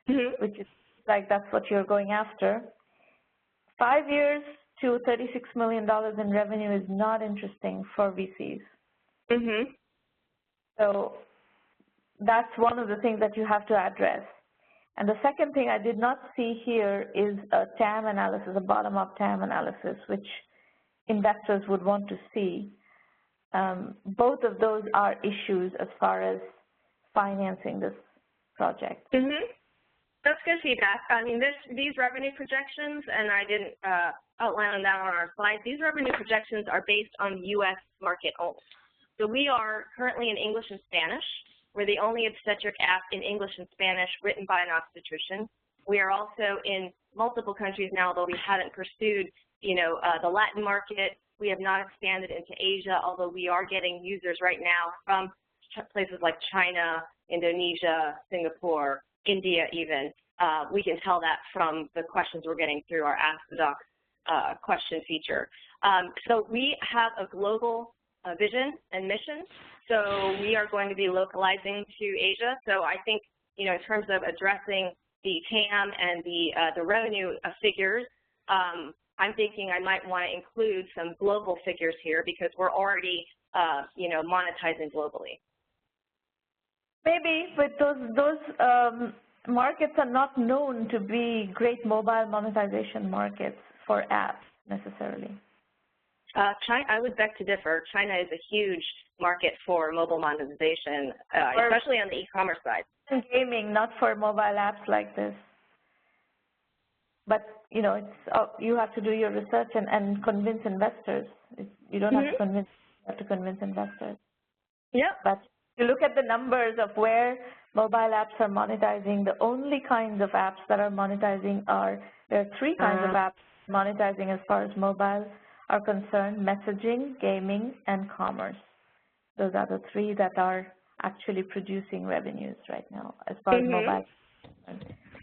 which is like that's what you're going after. 5 years to $36 million in revenue is not interesting for VCs. So that's one of the things that you have to address. And the second thing I did not see here is a TAM analysis, a bottom-up TAM analysis, which investors would want to see. Both of those are issues as far as financing this project. That's good feedback. I mean, these revenue projections, and I didn't outline that on our slide, these revenue projections are based on U.S. market only. So we are currently in English and Spanish. We're the only obstetric app in English and Spanish written by an obstetrician. We are also in multiple countries now, although we haven't pursued, the Latin market. We have not expanded into Asia, although we are getting users right now from places like China, Indonesia, Singapore, India even. We can tell that from the questions we're getting through our Ask the Docs question feature. So we have a global vision and mission. So we are going to be localizing to Asia. So I think, in terms of addressing the TAM and the revenue figures, I'm thinking I might want to include some global figures here because we're already, monetizing globally. Maybe, but those markets are not known to be great mobile monetization markets for apps necessarily. China, I would beg to differ. China is a huge market for mobile monetization, especially on the e-commerce side. Gaming, not for mobile apps like this. But, it's, you have to do your research and convince investors. You don't have to convince, you have to convince investors. Yeah. But if you look at the numbers of where mobile apps are monetizing, the only kinds of apps that are monetizing there are 3 kinds of apps monetizing as far as mobile are concerned: messaging, gaming, and commerce. Those are the 3 that are actually producing revenues right now as far as mobile.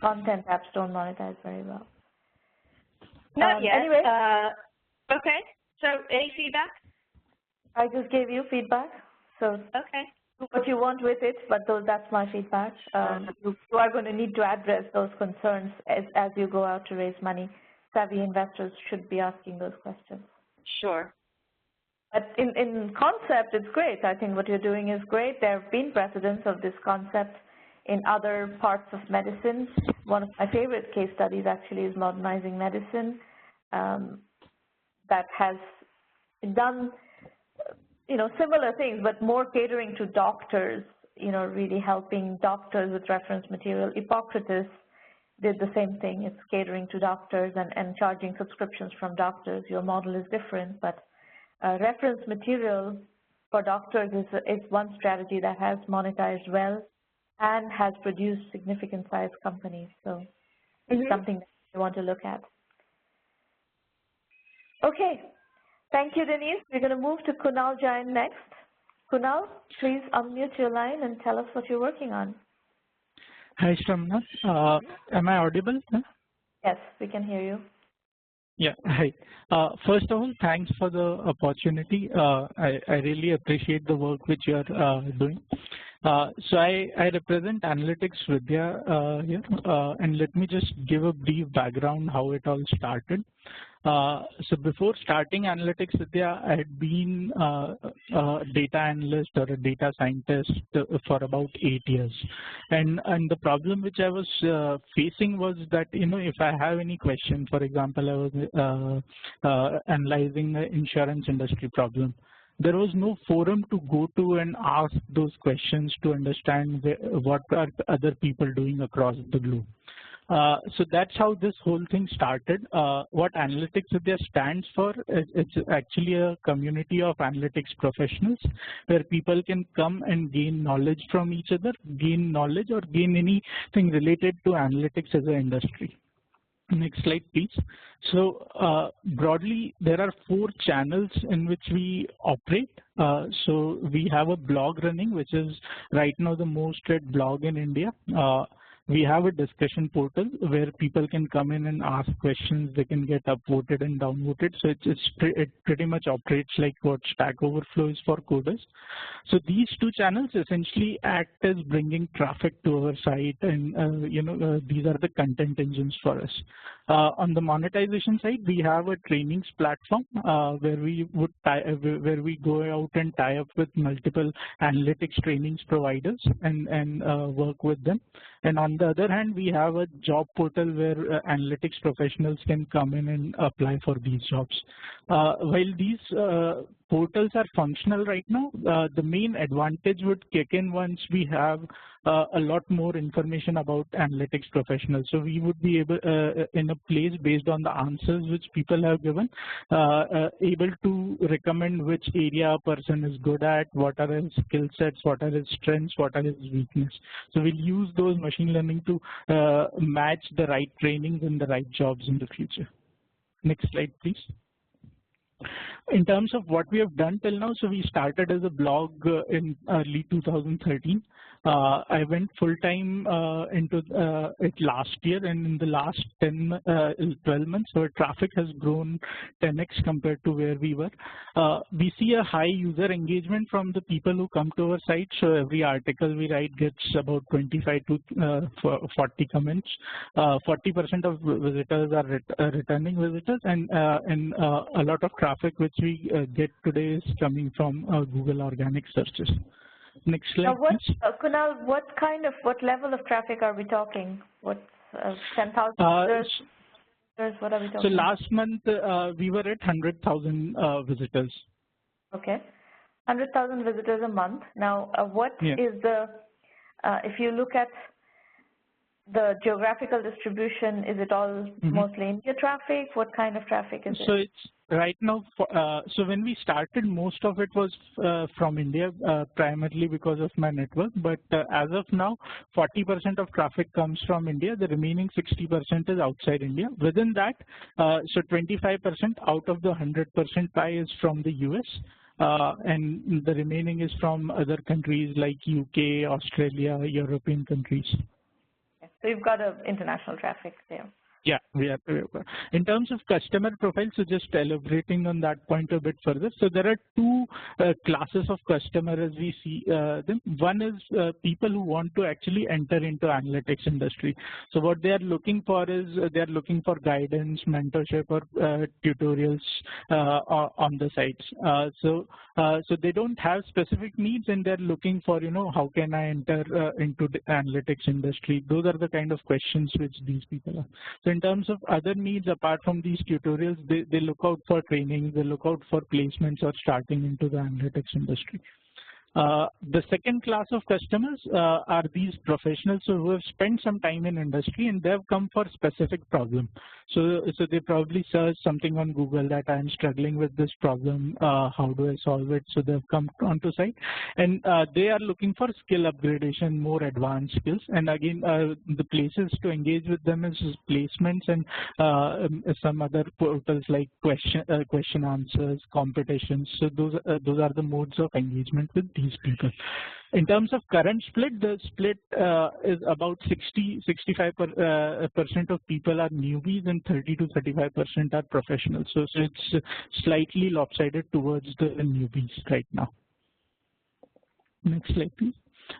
Content apps don't monetize very well. Not yet. Anyway. Okay. So any feedback? I just gave you feedback. So do what you want with it, but that's my feedback. You are going to need to address those concerns as you go out to raise money. Savvy investors should be asking those questions. Sure. But in concept, it's great. I think what you're doing is great. There have been precedents of this concept in other parts of medicine. One of my favorite case studies actually is Modernizing Medicine, that has done, similar things, but more catering to doctors, really helping doctors with reference material. Hippocrates did the same thing. It's catering to doctors and charging subscriptions from doctors. Your model is different, but reference material for doctors is one strategy that has monetized well and has produced significant size companies. So it's something that you want to look at. Okay. Thank you, Denise. We're going to move to Kunal Jain next. Kunal, please unmute your line and tell us what you're working on. Hi, Shramna. Am I audible? Yes, we can hear you. Yeah, hi. First of all, thanks for the opportunity. I really appreciate the work which you are doing. So I represent Analytics Vidya here, and let me just give a brief background how it all started. So before starting Analytics Vidya, I had been a data analyst or a data scientist for about 8 years. And the problem which I was facing was that, if I have any question, for example, I was analyzing the insurance industry problem, there was no forum to go to and ask those questions to understand what are other people doing across the globe. So that's how this whole thing started. What Analytics Vidya stands for, it's actually a community of analytics professionals where people can come and gain knowledge from each other, gain knowledge or gain anything related to analytics as an industry. Next slide, please. So broadly, there are 4 channels in which we operate. So we have a blog running, which is right now the most read blog in India. We have a discussion portal where people can come in and ask questions. They can get upvoted and downvoted. So it pretty much operates like what Stack Overflow is for coders. So these 2 channels essentially act as bringing traffic to our site, and these are the content engines for us. On the monetization side, we have a trainings platform where we go out and tie up with multiple analytics trainings providers and work with them. And on the other hand, we have a job portal where analytics professionals can come in and apply for these jobs. While these portals are functional right now, the main advantage would kick in once we have a lot more information about analytics professionals. So we would be able, in a place based on the answers which people have given, able to recommend which area a person is good at, what are his skill sets, what are his strengths, what are his weaknesses. So we'll use those machine learning to match the right trainings and the right jobs in the future. Next slide, please. In terms of what we have done till now, so we started as a blog in early 2013. I went full-time into it last year, and in the last 12 months, our traffic has grown 10x compared to where we were. We see a high user engagement from the people who come to our site. So every article we write gets about 25 to 40 comments. 40% of visitors are returning visitors, and a lot of traffic which we get today is coming from Google organic searches. Next slide, please. Kunal, what level of traffic are we talking? What 10,000 visitors? What are we talking? So last month we were at 100,000 visitors. Okay, 100,000 visitors a month. Now, what is the? If you look at the geographical distribution, is it all mostly India traffic? What kind of traffic is it? So it's right now, so when we started, most of it was from India, primarily because of my network. But as of now, 40% of traffic comes from India. The remaining 60% is outside India. Within that, so 25% out of the 100% pie is from the US. And the remaining is from other countries like UK, Australia, European countries. So you've got international traffic there. Yeah, we have. In terms of customer profiles, so just elaborating on that point a bit further. So there are 2 classes of customers as we see them. One is people who want to actually enter into analytics industry. So what they are looking for is they are looking for guidance, mentorship, or tutorials on the sites. So they don't have specific needs, and they're looking for, how can I enter into the analytics industry? Those are the kind of questions which these people are. So in terms of other needs, apart from these tutorials, they look out for training, they look out for placements or starting into the analytics industry. The second class of customers are these professionals who have spent some time in industry and they have come for specific problem. So they probably search something on Google that I'm struggling with this problem, how do I solve it? So they've come onto site and they are looking for skill upgradation, more advanced skills. And again, the places to engage with them is placements and some other portals like question answers, competitions. So those are the modes of engagement with these people. In terms of current split, the split is about 65% of people are newbies and 30 to 35% are professionals. So it's slightly lopsided towards the newbies right now. Next slide, please.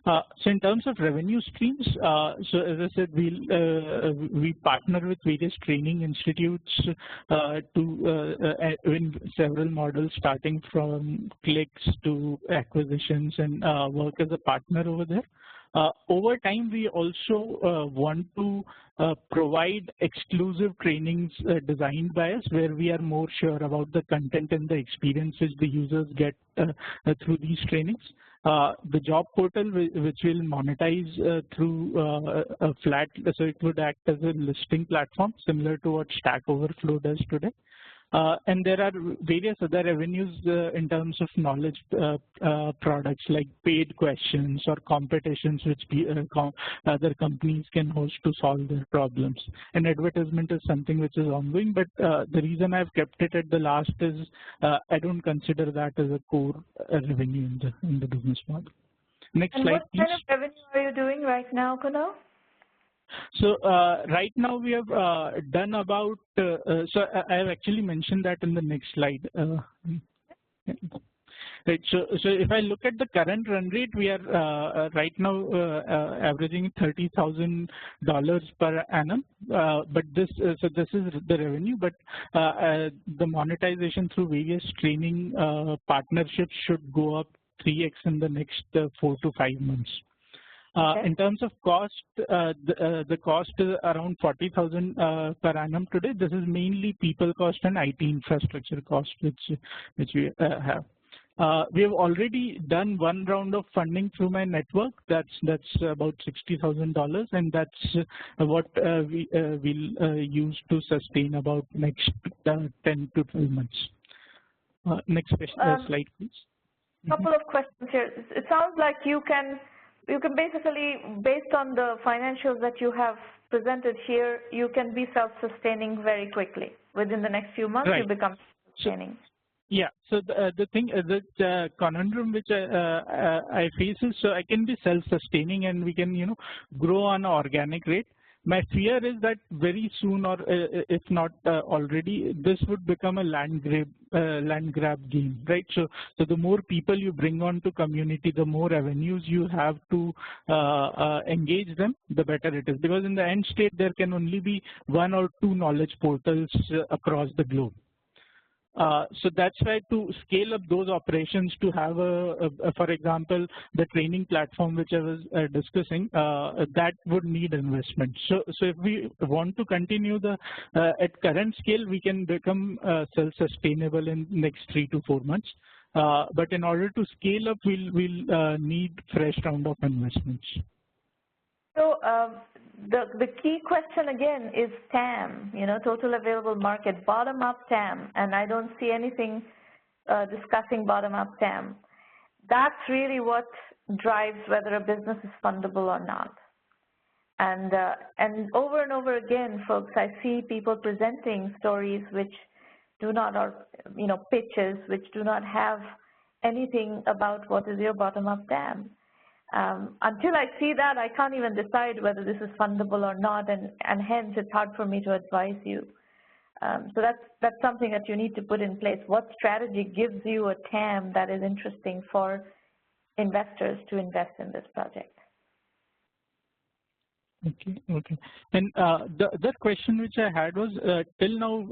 So in terms of revenue streams, so as I said, we partner with various training institutes to win several models, starting from clicks to acquisitions, and work as a partner over there. Over time, we also want to provide exclusive trainings designed by us, where we are more sure about the content and the experiences the users get through these trainings. The job portal, which will monetize through a flat, so it would act as a listing platform similar to what Stack Overflow does today. And there are various other revenues in terms of knowledge products like paid questions or competitions which other companies can host to solve their problems. And advertisement is something which is ongoing, but the reason I've kept it at the last is I don't consider that as a core revenue in the business model. Next slide, please. What kind of revenue are you doing right now, Kunal? So right now we have done about, so I have actually mentioned that in the next slide. Right, so if I look at the current run rate, we are right now averaging $30,000 per annum. But this is the revenue, but the monetization through various training partnerships should go up 3x in the next 4 to 5 months. Okay. In terms of cost, the cost is around $40,000 per annum today. This is mainly people cost and IT infrastructure cost, which we have. We have already done one round of funding through my network. That's about $60,000, and that's what we will use to sustain about next 10 to 12 months. Next slide, please. Couple of questions here. It sounds like you can basically, based on the financials that you have presented here, you can be self-sustaining very quickly. Within the next few months, right. You become self-sustaining. Yeah. So the thing, the conundrum which I face is, so I can be self-sustaining and we can, grow on an organic rate. My fear is that very soon, or if not already, this would become a land grab game, right? So the more people you bring on to community, the more avenues you have to engage them, the better it is. Because in the end state, there can only be 1 or 2 knowledge portals across the globe. So that's why to scale up those operations, to have for example, the training platform which I was discussing, that would need investment. So if we want to continue at current scale, we can become self-sustainable in next 3 to 4 months. But in order to scale up, we'll need fresh round of investments. So the key question again is TAM, total available market, bottom-up TAM, and I don't see anything discussing bottom-up TAM. That's really what drives whether a business is fundable or not. And over and over again, folks, I see people presenting stories which do not, or pitches which do not have anything about what is your bottom-up TAM. Until I see that, I can't even decide whether this is fundable or not, and hence it's hard for me to advise you. So that's something that you need to put in place. What strategy gives you a TAM that is interesting for investors to invest in this project? Okay. And the other question which I had was, till now,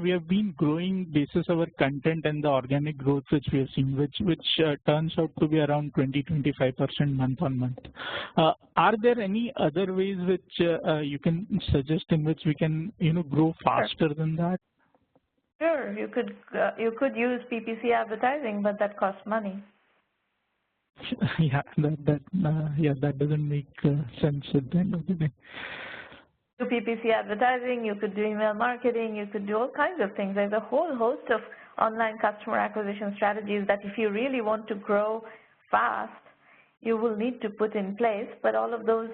we have been growing basis our content and the organic growth which we have seen, which turns out to be around 20–25% month on month. Are there any other ways which you can suggest in which we can, grow faster than that? Sure, you could use PPC advertising, but that costs money. Yeah, that doesn't make sense at the end of the day. Do PPC advertising, you could do email marketing, you could do all kinds of things. There's a whole host of online customer acquisition strategies that if you really want to grow fast, you will need to put in place. But all of those,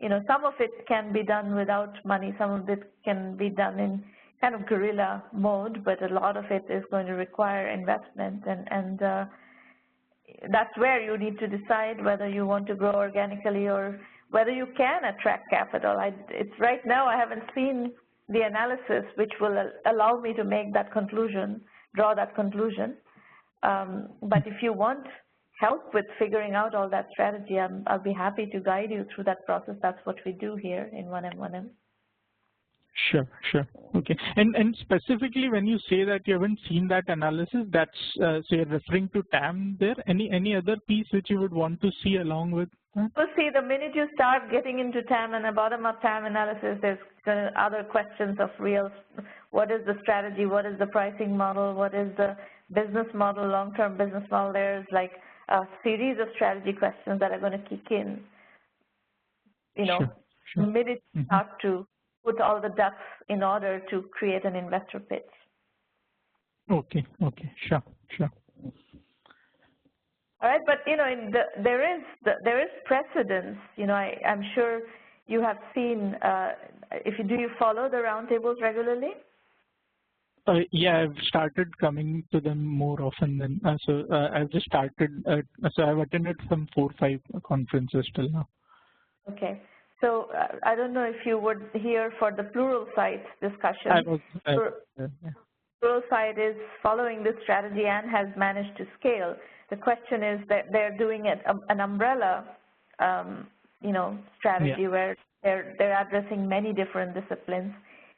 you know, some of it can be done without money, some of it can be done in kind of guerrilla mode, but a lot of it is going to require investment, and that's where you need to decide whether you want to grow organically or whether you can attract capital. It's right now I haven't seen the analysis which will allow me to make that conclusion, draw that conclusion. But if you want help with figuring out all that strategy, I'll be happy to guide you through that process. That's what we do here in 1M1M. Sure. Okay. And specifically when you say that you haven't seen that analysis, that's say referring to TAM there. Any other piece which you would want to see along with that? Well, see, the minute you start getting into TAM and a bottom-up TAM analysis, there's other questions of what is the strategy, what is the pricing model, what is the business model, long-term business model. There's like a series of strategy questions that are going to kick in, you know, Sure. the minute you start to put all the ducks in order to create an investor pitch. Okay, sure. All right, but you know, there is precedence. You know, I'm sure you have seen. Do you follow the roundtables regularly? Yeah, I've started coming to them more often than I've just started. So I've attended some 4 or 5 conferences till now. Okay. So I don't know if you would hear for the plural site discussion. Plural site is following this strategy and has managed to scale. The question is that they're doing it an umbrella, you know, strategy where they're addressing many different disciplines.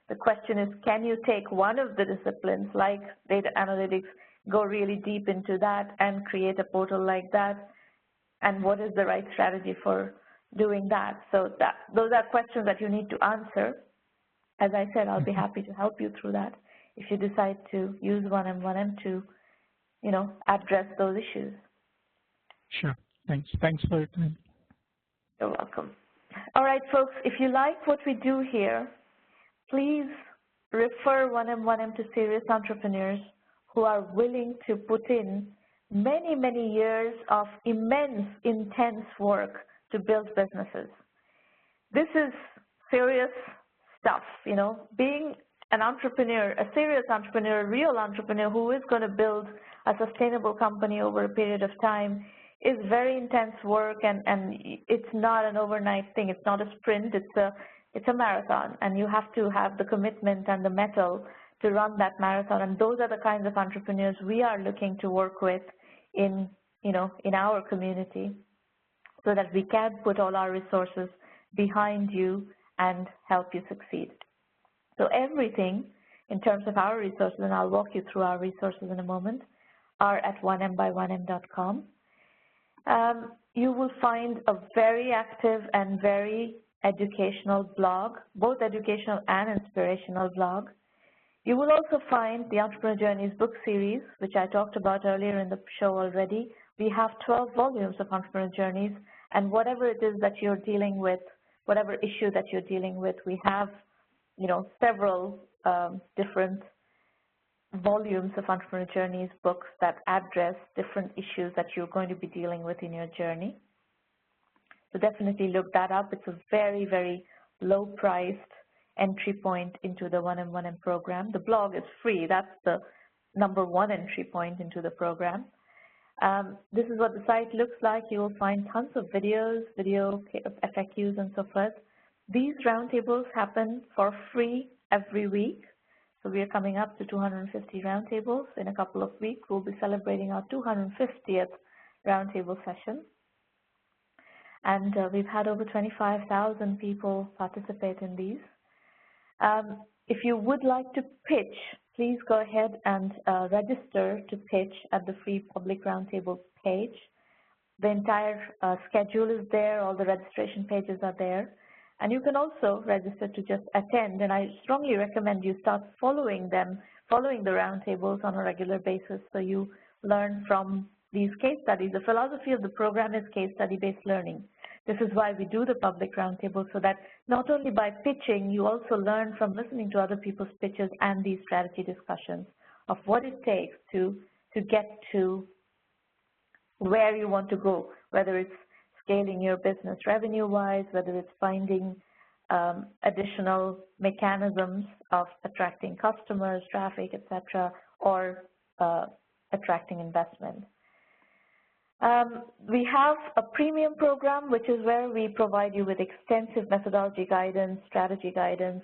The question is, can you take one of the disciplines like data analytics, go really deep into that and create a portal like that? And what is the right strategy for doing that? So those are questions that you need to answer. As I said, I'll be happy to help you through that if you decide to use 1M1M to, you know, address those issues. Sure. Thanks for your time. You're welcome. All right, folks, if you like what we do here, please refer 1M1M to serious entrepreneurs who are willing to put in many, many years of immense, intense work to build businesses. This is serious stuff, you know. Being an entrepreneur, a serious entrepreneur, a real entrepreneur who is going to build a sustainable company over a period of time is very intense work, and it's not an overnight thing. It's not a sprint. It's a marathon, and you have to have the commitment and the mettle to run that marathon. And those are the kinds of entrepreneurs we are looking to work with in our community, so that we can put all our resources behind you and help you succeed. So everything in terms of our resources, and I'll walk you through our resources in a moment, are at 1MBY1M.com. You will find a very active and very educational blog, both educational and inspirational blog. You will also find the Entrepreneur Journeys book series, which I talked about earlier in the show already. We have 12 volumes of Entrepreneur Journeys, and whatever it is that you're dealing with, whatever issue that you're dealing with, we have, you know, several different volumes of Entrepreneur Journeys books that address different issues that you're going to be dealing with in your journey. So definitely look that up. It's a very, very low-priced entry point into the 1M1M program. The blog is free. That's the #1 entry point into the program. This is what the site looks like. You will find tons of videos, video FAQs, and so forth. These roundtables happen for free every week. So we are coming up to 250 roundtables. In a couple of weeks, we'll be celebrating our 250th roundtable session. And we've had over 25,000 people participate in these. If you would like to pitch, please go ahead and register to pitch at the free public roundtable page. The entire schedule is there. All the registration pages are there. And you can also register to just attend, and I strongly recommend you start following the roundtables on a regular basis, so you learn from these case studies. The philosophy of the program is case study-based learning. This is why we do the public roundtable, so that not only by pitching, you also learn from listening to other people's pitches and these strategy discussions of what it takes to get to where you want to go, whether it's scaling your business revenue-wise, whether it's finding additional mechanisms of attracting customers, traffic, etc., or attracting investment. We have a premium program, which is where we provide you with extensive methodology guidance, strategy guidance.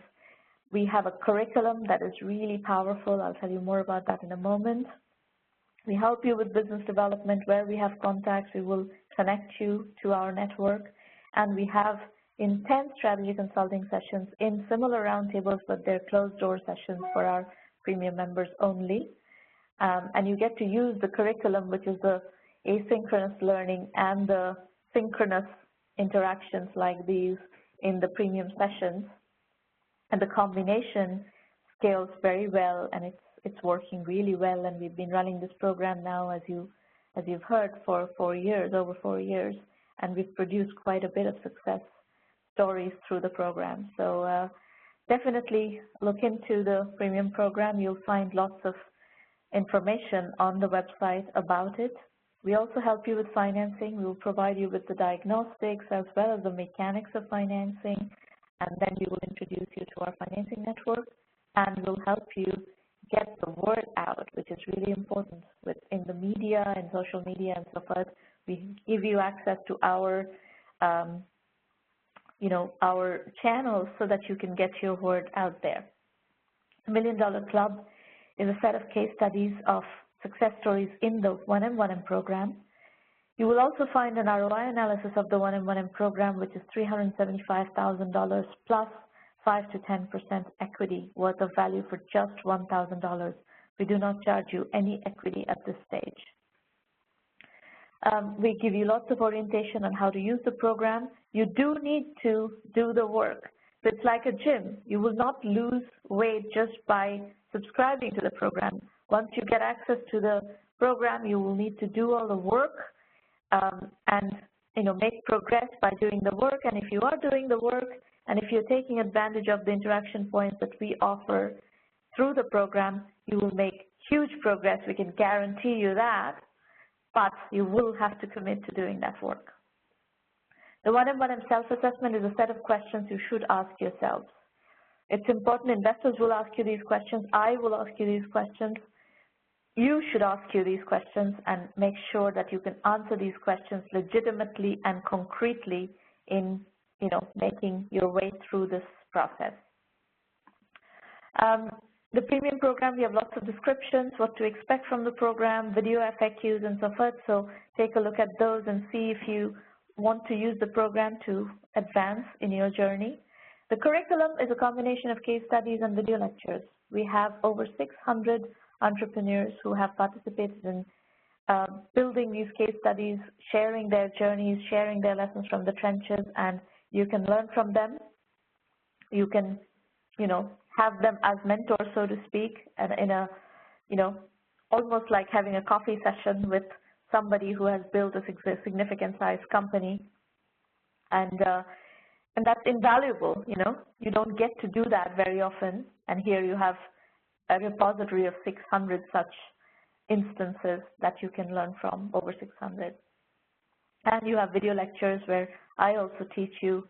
We have a curriculum that is really powerful. I'll tell you more about that in a moment. We help you with business development. Where we have contacts, we will connect you to our network. And we have intense strategy consulting sessions in similar roundtables, but they're closed-door sessions for our premium members only. And you get to use the curriculum, which is the asynchronous learning and the synchronous interactions like these in the premium sessions. And the combination scales very well, and it's working really well. And we've been running this program now, as you've heard, for 4 years, over 4 years, and we've produced quite a bit of success stories through the program. So definitely look into the premium program. You'll find lots of information on the website about it. We also help you with financing. We will provide you with the diagnostics as well as the mechanics of financing, and then we will introduce you to our financing network, and we'll help you get the word out, which is really important in the media and social media and so forth. We give you access to our our channels so that you can get your word out there. The $1 Million Club is a set of case studies of success stories in the 1M1M program. You will also find an ROI analysis of the 1M1M program, which is $375,000 plus 5 to 10% equity worth of value for just $1,000. We do not charge you any equity at this stage. We give you lots of orientation on how to use the program. You do need to do the work. So it's like a gym. You will not lose weight just by subscribing to the program. Once you get access to the program, you will need to do all the work and make progress by doing the work. And if you are doing the work, and if you're taking advantage of the interaction points that we offer through the program, you will make huge progress. We can guarantee you that, but you will have to commit to doing that work. The 1M1M self-assessment is a set of questions you should ask yourselves. It's important. Investors will ask you these questions. I will ask you these questions. You should ask you these questions and make sure that you can answer these questions legitimately and concretely in making your way through this process. The premium program, we have lots of descriptions, what to expect from the program, video FAQs and so forth. So take a look at those and see if you want to use the program to advance in your journey. The curriculum is a combination of case studies and video lectures. We have over 600 entrepreneurs who have participated in building these case studies, sharing their journeys, sharing their lessons from the trenches, and you can learn from them. You can, have them as mentors, so to speak, and in a, almost like having a coffee session with somebody who has built a significant size company. And that's invaluable, You don't get to do that very often, and here you have a repository of 600 such instances that you can learn from, over 600. And you have video lectures where I also teach you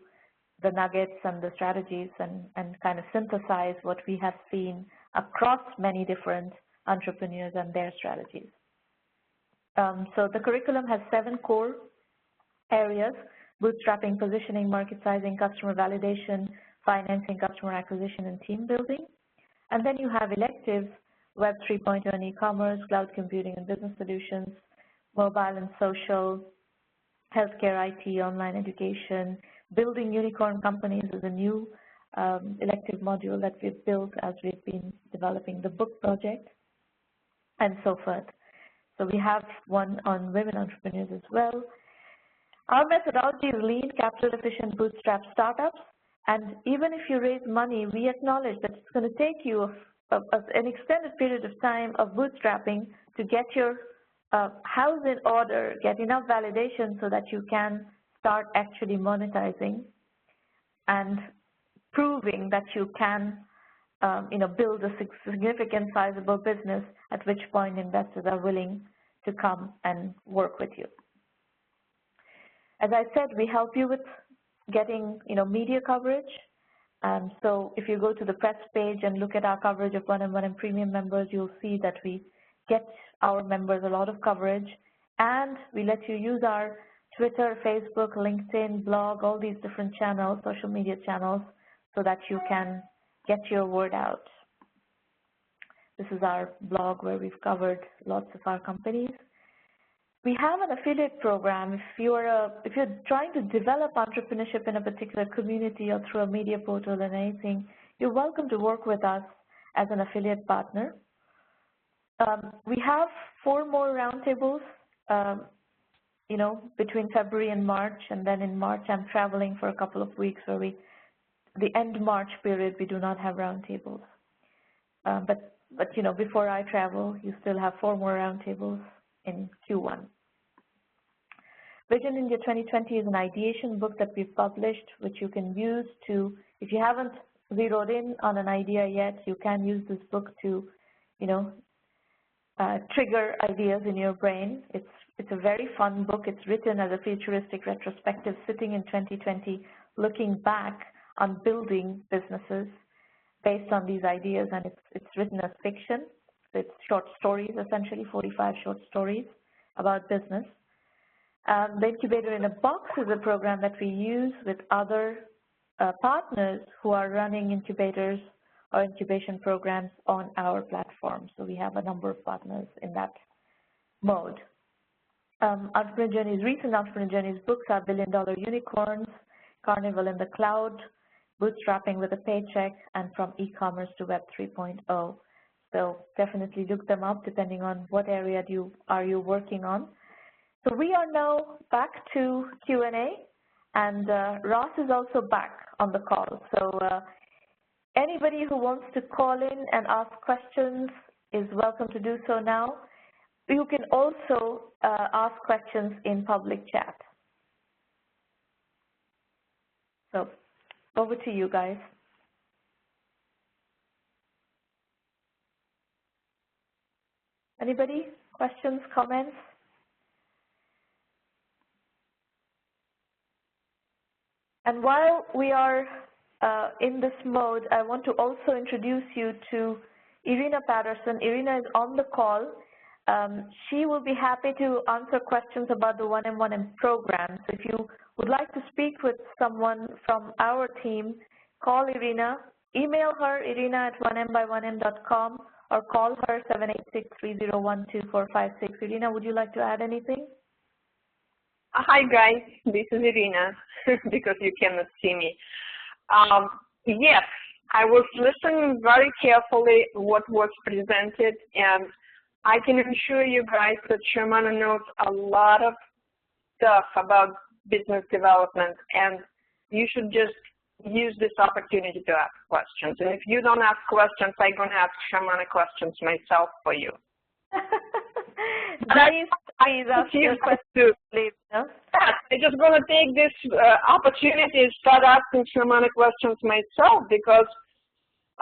the nuggets and the strategies and kind of synthesize what we have seen across many different entrepreneurs and their strategies. So the curriculum has 7 core areas: bootstrapping, positioning, market sizing, customer validation, financing, customer acquisition, and team building. And then you have electives: Web 3.0 and e-commerce, cloud computing and business solutions, mobile and social, healthcare, IT, online education. Building unicorn companies is a new elective module that we've built as we've been developing the book project, and so forth. So we have one on women entrepreneurs as well. Our methodology is lean, capital-efficient, bootstrap startups. And even if you raise money, we acknowledge that it's going to take you an extended period of time of bootstrapping to get your house in order, get enough validation so that you can start actually monetizing and proving that you can build a significant sizable business, at which point investors are willing to come and work with you. As I said, we help you with getting media coverage. So if you go to the press page and look at our coverage of 1M1M premium members, you'll see that we get our members a lot of coverage, and we let you use our Twitter, Facebook, LinkedIn, blog, all these different channels, social media channels, so that you can get your word out. This is our blog where we've covered lots of our companies. We have an affiliate program. If you're trying to develop entrepreneurship in a particular community or through a media portal and anything, you're welcome to work with us as an affiliate partner. We have 4 more roundtables, between February and March, and then in March I'm traveling for a couple of weeks where the end March period we do not have roundtables. But before I travel, you still have 4 more roundtables in Q1. Vision India 2020 is an ideation book that we've published, which you can use to, if you haven't zeroed in on an idea yet, you can use this book to, trigger ideas in your brain. It's a very fun book. It's written as a futuristic retrospective, sitting in 2020, looking back on building businesses based on these ideas, and it's written as fiction. So it's short stories, essentially 45 short stories about business. The Incubator in a Box is a program that we use with other partners who are running incubators or incubation programs on our platform. So we have a number of partners in that mode. Entrepreneur Journeys, recent Entrepreneur Journeys books are $1 Billion Unicorns, Carnival in the Cloud, Bootstrapping with a Paycheck, and From E-Commerce to Web 3.0. So definitely look them up depending on what area you are working on. So we are now back to Q&A, and Ross is also back on the call. So anybody who wants to call in and ask questions is welcome to do so now. You can also ask questions in public chat. So over to you guys. Anybody? Questions, comments? And while we are in this mode, I want to also introduce you to Irina Patterson. Irina is on the call. She will be happy to answer questions about the 1M1M program. So if you would like to speak with someone from our team, call Irina, email her, irina@1mby1m.com, or call her 786-301-2456. Irina, would you like to add anything? Hi guys, this is Irina, because you cannot see me. Yes, I was listening very carefully what was presented, and I can assure you guys that Shermana knows a lot of stuff about business development, and you should just use this opportunity to ask questions. And if you don't ask questions, I'm going to ask Shermana questions myself for you. Denise, please ask your question, please. No? I'm just going to take this opportunity and start asking Shermana questions myself, because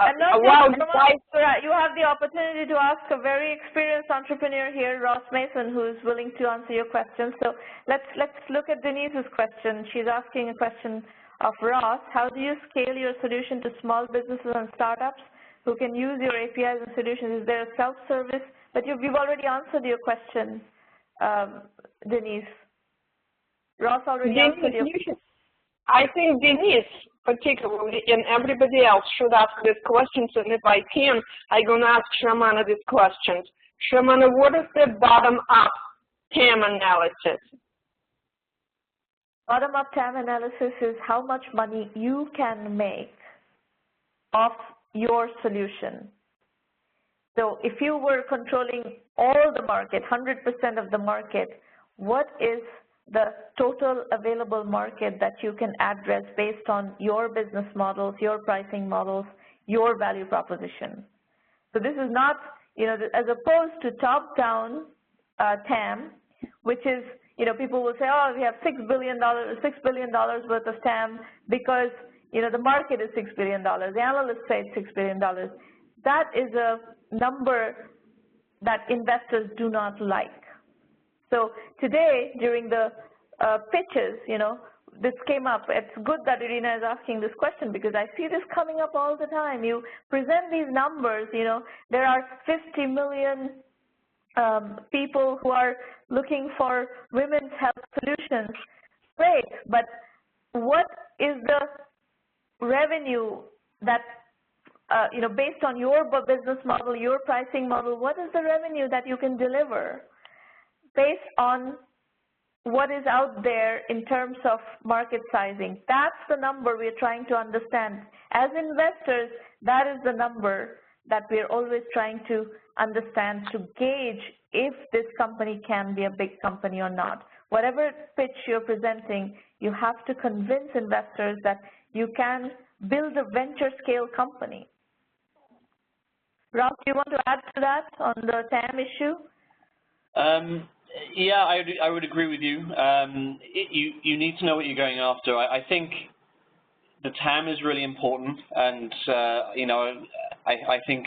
you have the opportunity to ask a very experienced entrepreneur here, Ross Mason, who is willing to answer your questions. So let's look at Denise's question. She's asking a question of Ross. How do you scale your solution to small businesses and startups who can use your APIs and solutions? Is there a self-service? But we've already answered your question, Denise. Ross already answered your question. I think Denise, particularly, and everybody else should ask these questions, and if I can, I'm going to ask Shermana these questions. Shermana, what is the bottom-up TAM analysis? Bottom-up TAM analysis is how much money you can make off your solution. So if you were controlling all the market, 100% of the market, what is the total available market that you can address based on your business models, your pricing models, your value proposition? So this is not, as opposed to top-down TAM, which is, people will say, oh, we have $6 billion worth of TAM because, the market is $6 billion. The analysts say it's $6 billion. That is a number that investors do not like. So today, during the pitches, this came up. It's good that Irina is asking this question because I see this coming up all the time. You present these numbers, there are 50 million people who are looking for women's health solutions. Great, but what is the revenue that, based on your business model, your pricing model, what is the revenue that you can deliver based on what is out there in terms of market sizing? That's the number we're trying to understand. As investors, that is the number that we're always trying to understand to gauge if this company can be a big company or not. Whatever pitch you're presenting, you have to convince investors that you can build a venture scale company. Rob, do you want to add to that on the TAM issue? Yeah, I would agree with you. You need to know what you're going after. I think the TAM is really important, and I think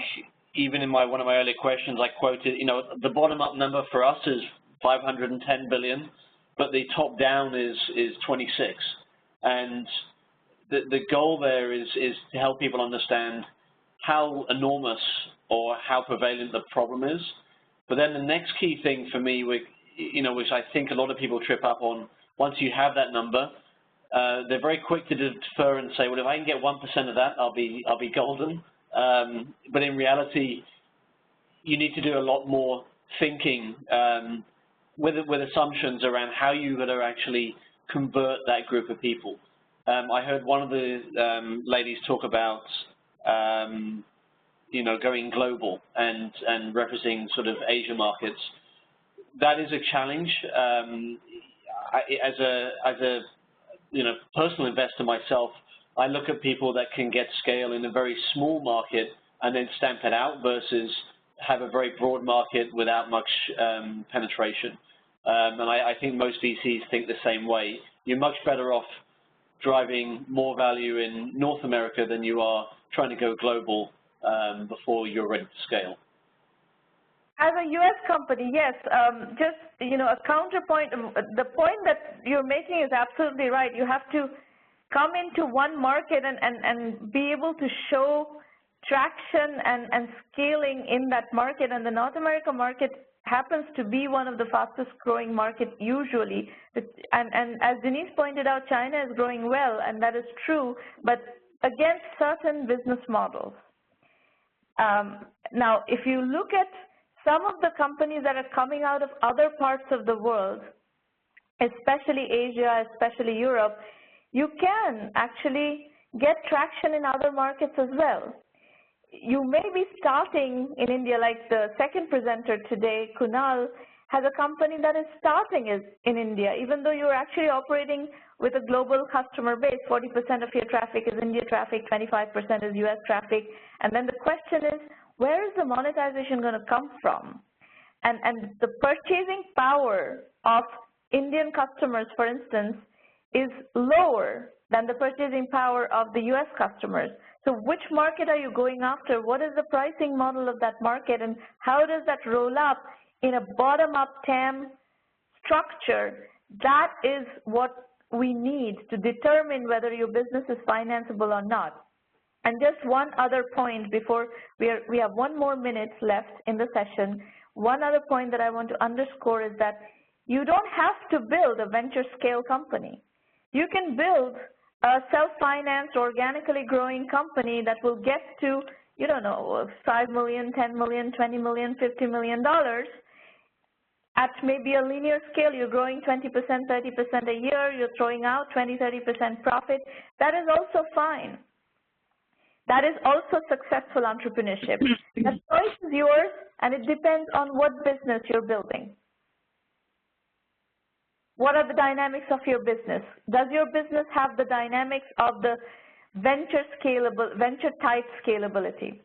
even in one of my earlier questions, I quoted, the bottom-up number for us is 510 billion, but the top-down is 26, and the goal there is to help people understand how enormous or how prevalent the problem is. But then the next key thing for me, which I think a lot of people trip up on, once you have that number, they're very quick to defer and say, well, if I can get 1% of that, I'll be golden. But in reality, you need to do a lot more thinking with assumptions around how you're going to actually convert that group of people. I heard one of the ladies talk about going global and representing sort of Asia markets. That is a challenge. As a personal investor myself, I look at people that can get scale in a very small market and then stamp it out versus have a very broad market without much penetration. And I think most VCs think the same way. You're much better off driving more value in North America than you are trying to go global before you're ready to scale. As a U.S. company, yes, just, a counterpoint, the point that you're making is absolutely right. You have to come into one market and be able to show traction and scaling in that market, and the North America market happens to be one of the fastest growing markets usually. And as Denise pointed out, China is growing well, and that is true, but against certain business models. Now, if you look at some of the companies that are coming out of other parts of the world, especially Asia, especially Europe, you can actually get traction in other markets as well. You may be starting in India, like the second presenter today, Kunal, has a company that is starting in India, even though you're actually operating with a global customer base. 40% of your traffic is India traffic, 25% is US traffic. And then the question is, where is the monetization going to come from? And the purchasing power of Indian customers, for instance, is lower than the purchasing power of the US customers. So which market are you going after? What is the pricing model of that market, and how does that roll up in a bottom-up TAM structure? That is what we need to determine whether your business is financeable or not. And just one other point before we have 1 more minute left in the session. One other point that I want to underscore is that you don't have to build a venture scale company. You can build a self-financed, organically growing company that will get to, you don't know, $5 million, $10 million, $20 million, $50 million. At maybe a linear scale, you're growing 20%, 30% a year, you're throwing out 20, 30% profit. That is also fine. That is also successful entrepreneurship. The choice is yours, and it depends on what business you're building. What are the dynamics of your business? Does your business have the dynamics of the venture type scalability?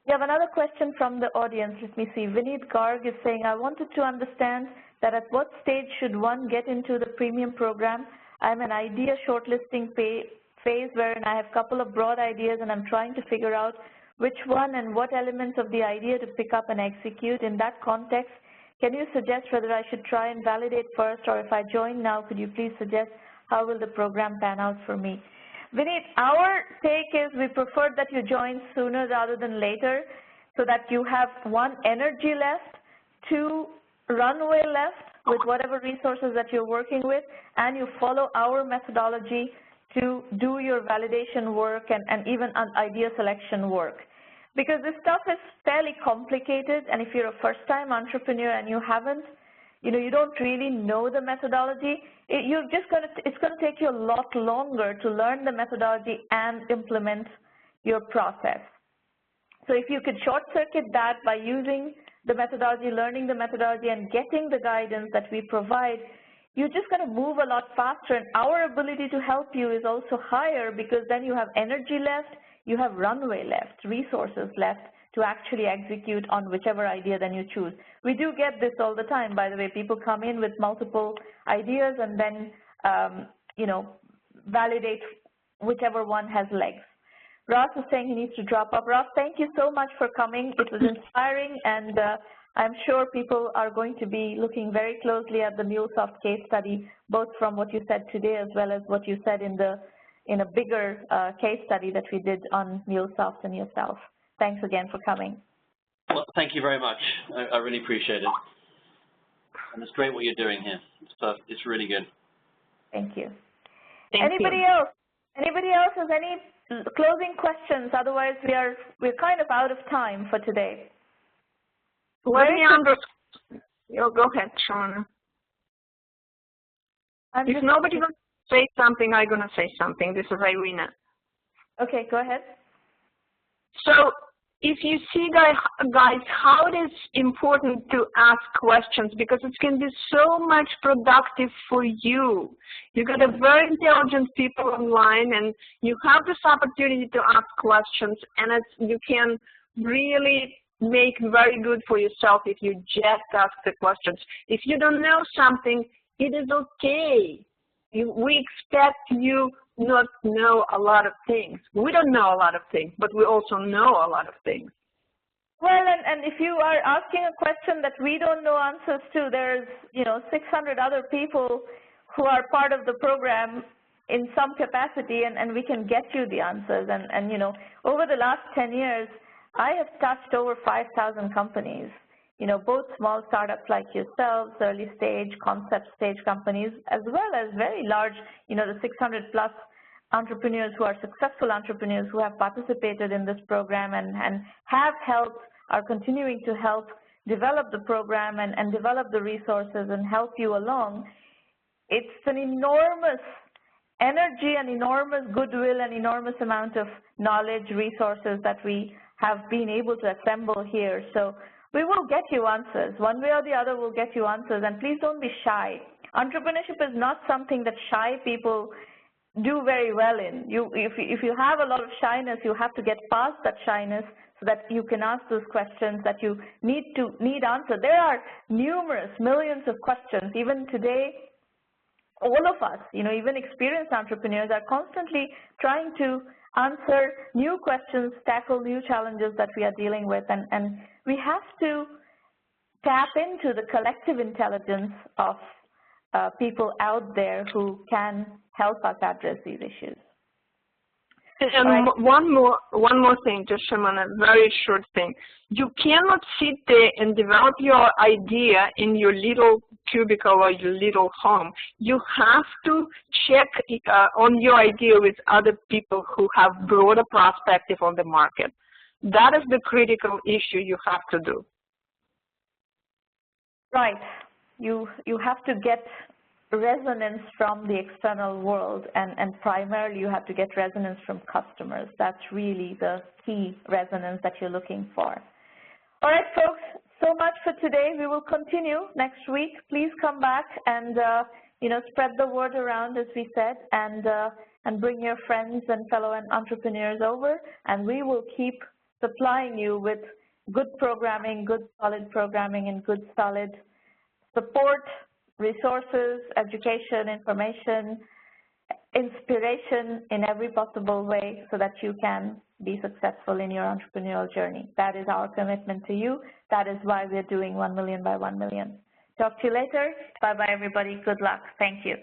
We have another question from the audience. Let me see. Vineet Garg is saying, I wanted to understand that at what stage should one get into the premium program? I'm an idea shortlisting phase wherein I have a couple of broad ideas and I'm trying to figure out which one and what elements of the idea to pick up and execute. In that context, can you suggest whether I should try and validate first, or if I join now, could you please suggest how will the program pan out for me? Vineet, our take is we prefer that you join sooner rather than later so that you have 1, energy left, 2, runway left with whatever resources that you're working with, and you follow our methodology to do your validation work and even idea selection work. Because this stuff is fairly complicated, and if you're a first-time entrepreneur and you haven't, you don't really know the methodology, it's going to take you a lot longer to learn the methodology and implement your process. So if you could short-circuit that by using the methodology, learning the methodology, and getting the guidance that we provide, you're just going to move a lot faster, and our ability to help you is also higher because then you have energy left, you have runway left, resources left to actually execute on whichever idea then you choose. We do get this all the time, by the way. People come in with multiple ideas and then, validate whichever one has legs. Ross is saying he needs to drop up. Ross, thank you so much for coming. It was inspiring, and I'm sure people are going to be looking very closely at the MuleSoft case study, both from what you said today as well as what you said in a bigger case study that we did on MuleSoft and yourself. Thanks again for coming. Well, thank you very much. I really appreciate it. And it's great what you're doing here. It's really good. Thank you. Anybody else? Anybody else has any closing questions? Otherwise, we're kind of out of time for today. Let me understand. Go ahead, Shawna. If nobody wants to say something, I'm going to say something. This is Irina. Okay, go ahead. So if you see, guys, how it is important to ask questions, because it can be so much productive for you. You got a very intelligent people online, and you have this opportunity to ask questions, and you can really make very good for yourself if you just ask the questions. If you don't know something, it is okay. We expect you not know a lot of things. We don't know a lot of things, but we also know a lot of things. Well, and if you are asking a question that we don't know answers to, there's 600 other people who are part of the program in some capacity, and we can get you the answers. And over the last 10 years, I have touched over 5,000 companies. Both small startups like yourselves, early stage, concept stage companies, as well as very large, the 600+ entrepreneurs who are successful entrepreneurs who have participated in this program and have helped, are continuing to help develop the program and develop the resources and help you along. It's an enormous energy, an enormous goodwill, an enormous amount of knowledge, resources that we have been able to assemble here. So we will get you answers. One way or the other, we'll get you answers. And please don't be shy. Entrepreneurship is not something that shy people do very well in. If you have a lot of shyness, you have to get past that shyness so that you can ask those questions that you need answered. There are numerous, millions of questions. Even today, all of us, even experienced entrepreneurs are constantly trying to answer new questions, tackle new challenges that we are dealing with, and we have to tap into the collective intelligence of people out there who can help us address these issues. And right. one more thing, just Shimon, a very short thing. You cannot sit there and develop your idea in your little cubicle or your little home. You have to check on your idea with other people who have broader perspective on the market. That is the critical issue you have to do. Right. You have to get resonance from the external world, and primarily you have to get resonance from customers. That's really the key resonance that you're looking for. All right, folks, so much for today. We will continue next week. Please come back and spread the word around, as we said, and bring your friends and fellow entrepreneurs over, and we will keep supplying you with good programming, good solid programming, and good solid support, resources, education, information, inspiration in every possible way so that you can be successful in your entrepreneurial journey. That is our commitment to you. That is why we're doing 1 million by 1 million. Talk to you later. Bye-bye, everybody. Good luck. Thank you.